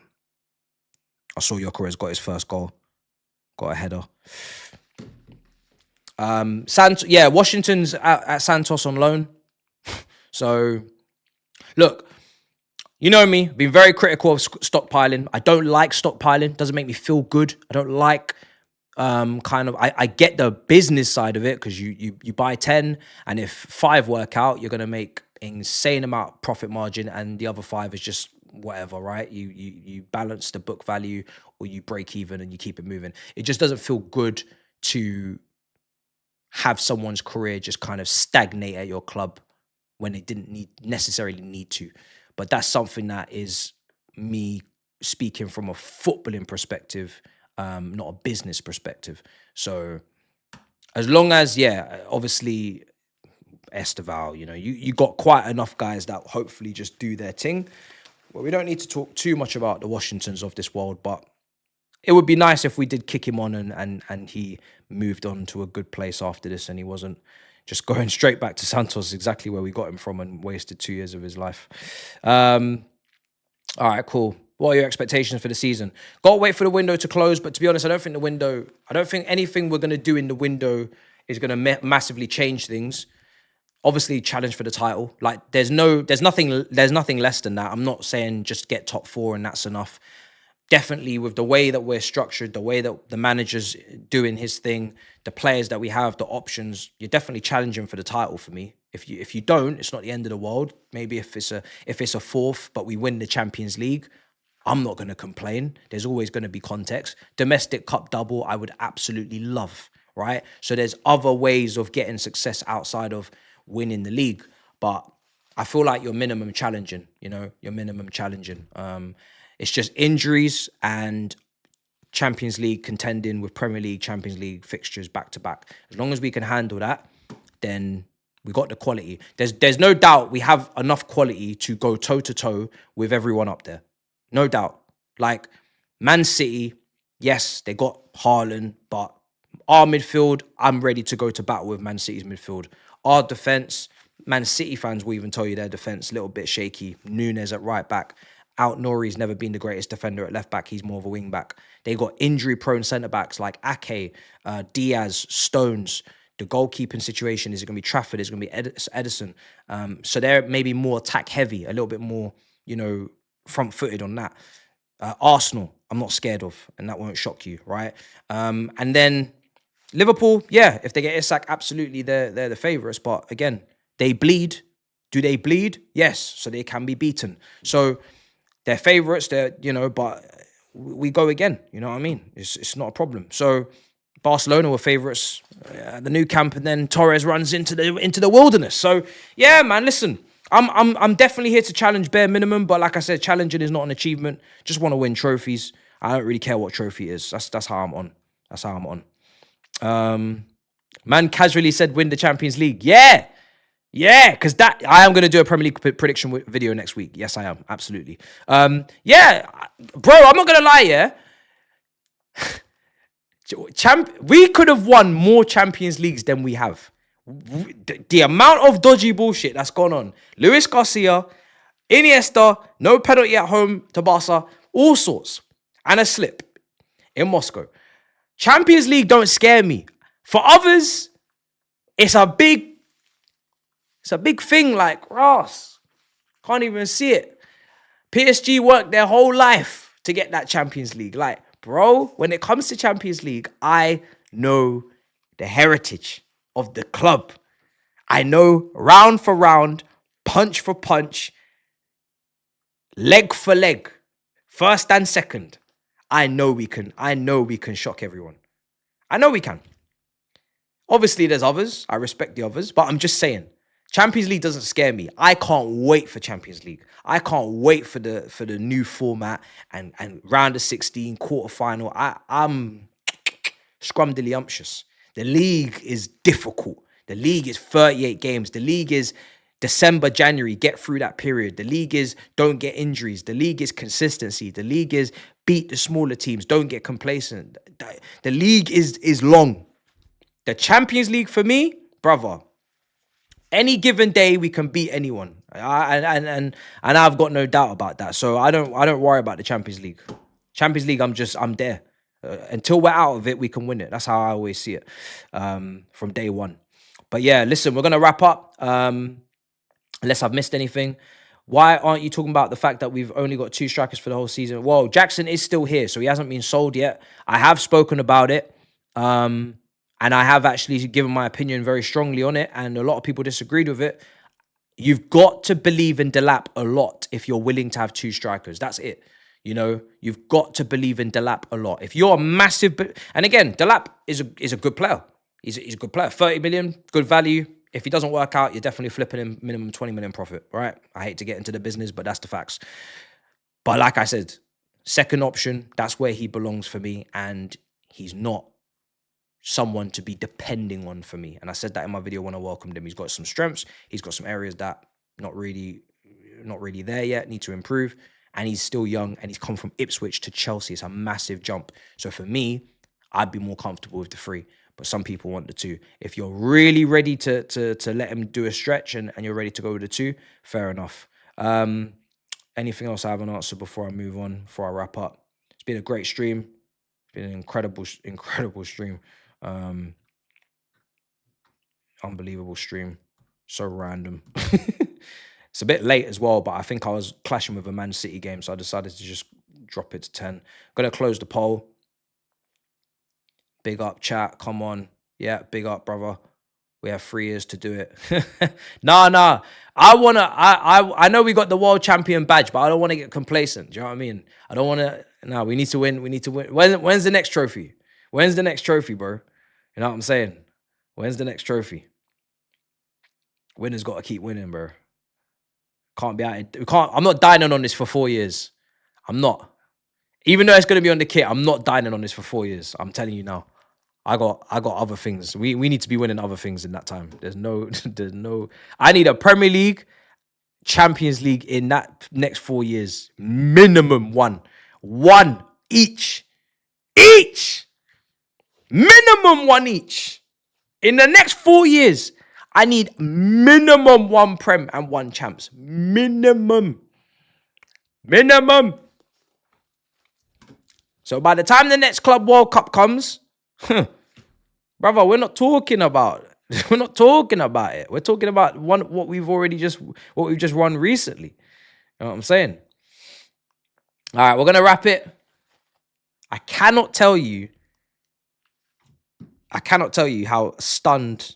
Speaker 2: I saw Gyökeres got his first goal. Got a header. Washington's at Santos on loan. So, look, you know me, been very critical of stockpiling. I don't like stockpiling. Doesn't make me feel good. I don't like I get the business side of it, because you buy 10, and if 5 work out, you're going to make insane amount profit margin, and the other 5 is just whatever, right? You balance the book value, or you break even and you keep it moving. It just doesn't feel good to have someone's career just kind of stagnate at your club when they didn't necessarily need to. But that's something that is me speaking from a footballing perspective, not a business perspective. So as long as, obviously Esteval, you got quite enough guys that hopefully just do their thing. Well, we don't need to talk too much about the Washingtons of this world, but it would be nice if we did kick him on and he moved on to a good place after this, and he wasn't just going straight back to Santos, exactly where we got him from, and wasted 2 years of his life. All right, cool. What are your expectations for the season? Got to wait for the window to close, but to be honest, I don't think anything we're going to do in the window is going to massively change things. Obviously, challenge for the title. Like, there's nothing less than that. I'm not saying just get top 4 and that's enough. Definitely, with the way that we're structured, the way that the manager's doing his thing, the players that we have, the options, you're definitely challenging for the title for me. If you don't, it's not the end of the world. Maybe if it's a 4th, but we win the Champions League, I'm not going to complain. There's always going to be context. Domestic cup double, I would absolutely love, right? So there's other ways of getting success outside of winning the league. But I feel like you're minimum challenging, you're minimum challenging. It's just injuries and Champions League contending with Premier League, Champions League fixtures back to back. As long as we can handle that, then we got the quality. There's no doubt we have enough quality to go toe-to-toe with everyone up there. No doubt. Like, Man City, yes, they got Haaland, but our midfield, I'm ready to go to battle with Man City's midfield. Our defence, Man City fans will even tell you their defence, a little bit shaky. Nunes at right back. Nori's never been the greatest defender at left back. He's more of a wing back. They got injury-prone centre-backs like Ake, Diaz, Stones. The goalkeeping situation, is it going to be Trafford? Is it going to be Edison? So they're maybe more attack-heavy, a little bit more, front-footed on that. Arsenal, I'm not scared of, and that won't shock you, right? And then Liverpool, if they get Isak, absolutely, they're the favourites. But again, they bleed. Do they bleed? Yes, so they can be beaten. So they're favourites, but we go again. You know what I mean? It's not a problem. So Barcelona were favourites at the new camp, and then Torres runs into the wilderness. So yeah, man, listen, I'm definitely here to challenge bare minimum, but like I said, challenging is not an achievement. Just want to win trophies. I don't really care what trophy is. That's how I'm on. That's how I'm on. Man casually said win the Champions League. Yeah, because I am going to do a Premier League prediction video next week. Yes, I am. Absolutely. Bro, I'm not going to lie, we could have won more Champions Leagues than we have. The amount of dodgy bullshit that's gone on. Luis Garcia, Iniesta, no penalty at home to Barca, all sorts. And a slip in Moscow. Champions League don't scare me. For others, it's a big thing, like, Ross. Can't even see it. PSG worked their whole life to get that Champions League. Like, bro, when it comes to Champions League, I know the heritage of the club. I know round for round, punch for punch, leg for leg, first and second, I know we can shock everyone. I know we can. Obviously, there's others. I respect the others, but I'm just saying, Champions League doesn't scare me. I can't wait for Champions League. I can't wait for the new format and round of 16, quarterfinal. I'm scrumdiddlyumptious. The league is difficult. The league is 38 games. The league is December, January, get through that period. The league is don't get injuries. The league is consistency. The league is beat the smaller teams. Don't get complacent. The league is long. The Champions League for me, brother, any given day we can beat anyone. And I've got no doubt about that. So I don't worry about the Champions League. Champions League, I'm there. Until we're out of it, we can win it. That's how I always see it from day one. But yeah, listen, we're going to wrap up. Unless I've missed anything. Why aren't you talking about the fact that we've only got 2 strikers for the whole season? Well, Jackson is still here, so he hasn't been sold yet. I have spoken about it. And I have actually given my opinion very strongly on it. And a lot of people disagreed with it. You've got to believe in Delap a lot if you're willing to have 2 strikers. That's it. You know, you've got to believe in Delap a lot. If you're a massive... And again, Delap is a good player. He's a good player. 30 million, good value. If he doesn't work out, you're definitely flipping him minimum 20 million profit, right? I hate to get into the business, but that's the facts. But like I said, second option, that's where he belongs for me. And he's not someone to be depending on for me. And I said that in my video when I welcomed him. He's got some strengths. He's got some areas that not really there yet, need to improve. And he's still young and he's come from Ipswich to Chelsea. It's a massive jump. So for me, I'd be more comfortable with the 3. But some people want the 2. If you're really ready to let him do a stretch and you're ready to go with the 2, fair enough. Anything else I haven't answered before I move on, before I wrap up? It's been a great stream. It's been an incredible stream. Unbelievable stream. So random. It's a bit late as well, but I think I was clashing with a Man City game, so I decided to just drop it to 10. I'm going to close the poll. Big up, chat. Come on. Yeah, big up, brother. We have 3 years to do it. Nah. I know we got the world champion badge, but I don't want to get complacent. Do you know what I mean? I don't want to. No, we need to win. When's the next trophy? When's the next trophy, bro? You know what I'm saying? When's the next trophy? Winners got to keep winning, bro. Can't be out. We can't. I'm not dining on this for 4 years. I'm not. Even though it's going to be on the kit, I'm not dining on this for 4 years. I'm telling you now. I got other things. We need to be winning other things in that time. There's no. I need a Premier League, Champions League in that next 4 years. Minimum 1. 1 each. Minimum 1 each. In the next 4 years, I need minimum 1 Prem and 1 Champs. Minimum. So by the time the next Club World Cup comes, brother, we're not talking about it. We're talking about what we've just run recently. You know what I'm saying? All right, we're gonna wrap it. I cannot tell you how stunned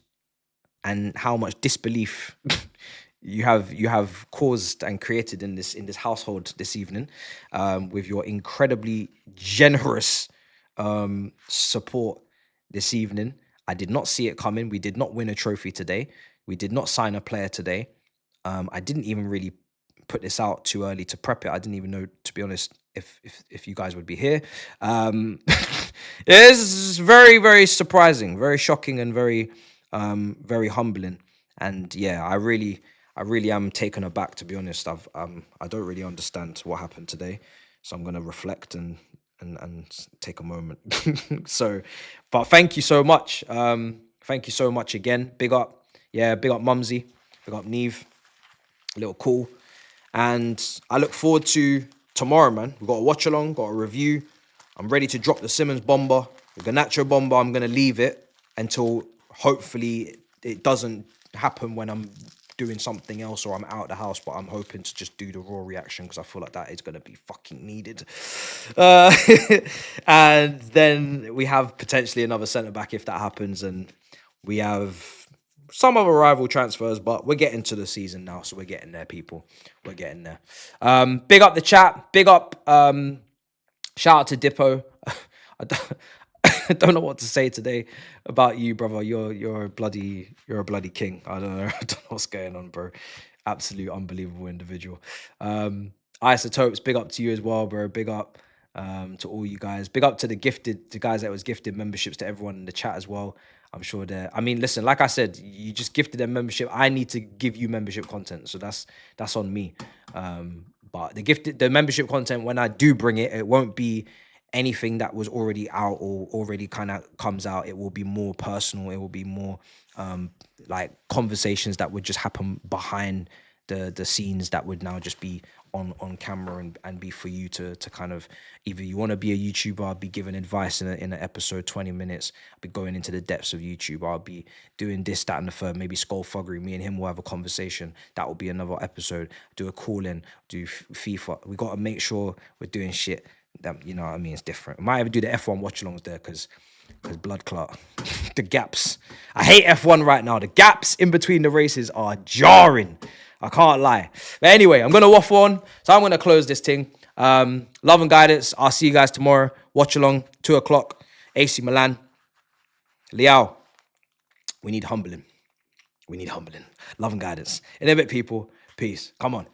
Speaker 2: and how much disbelief you have caused and created in this household this evening, with your incredibly generous support this evening. I did not see it coming. We did not win a trophy today. We did not sign a player today. I didn't even really put this out too early to prep it. I didn't even know, to be honest, if you guys would be here. It's very, very surprising, very shocking, and very humbling. And yeah, I really am taken aback, to be honest. I don't really understand what happened today, so I'm gonna reflect and take a moment. But thank you so much. Thank you so much again. Big up Mumsy, big up Neve, little call, and I look forward to tomorrow, man. We've got a watch along, got a review. I'm ready to drop the Simmons bomber, the Garnacho bomber. I'm gonna leave it until hopefully it doesn't happen when I'm doing something else or I'm out of the house, but I'm hoping to just do the raw reaction because I feel like that is going to be fucking needed. And then we have potentially another centre-back if that happens, and we have some other rival transfers, but we're getting to the season now, so we're getting there, people. We're getting there. Big up the chat. Big up. Shout out to Dippo. I don't know what to say today about you, brother. You're a bloody king. I don't know what's going on, bro. Absolute unbelievable individual. Isotopes, big up to you as well, bro. Big up to all you guys. Big up to the guys that was gifted memberships, to everyone in the chat as well. I'm sure I mean, listen, like I said, you just gifted them membership. I need to give you membership content, so that's on me. But the membership content, when I do bring it, it won't be anything that was already out or already kind of comes out. It will be more personal. It will be more like conversations that would just happen behind the scenes that would now just be on camera and be for you to kind of, either you want to be a YouTuber, be given advice in an episode, 20 minutes, I'll be going into the depths of YouTube, I'll be doing this, that, and the third, maybe skullduggery, me and him will have a conversation, that will be another episode, do a call-in, do FIFA, we got to make sure we're doing shit that, you know what I mean, it's different. I might even do the F1 watch-alongs there, because blood clot. The gaps. I hate F1 right now. The gaps in between the races are jarring. I can't lie. But anyway, I'm going to waffle on. So I'm going to close this thing. Love and guidance. I'll see you guys tomorrow. Watch along, 2 o'clock. AC Milan. Liao. We need humbling. Love and guidance. In a bit, people. Peace. Come on.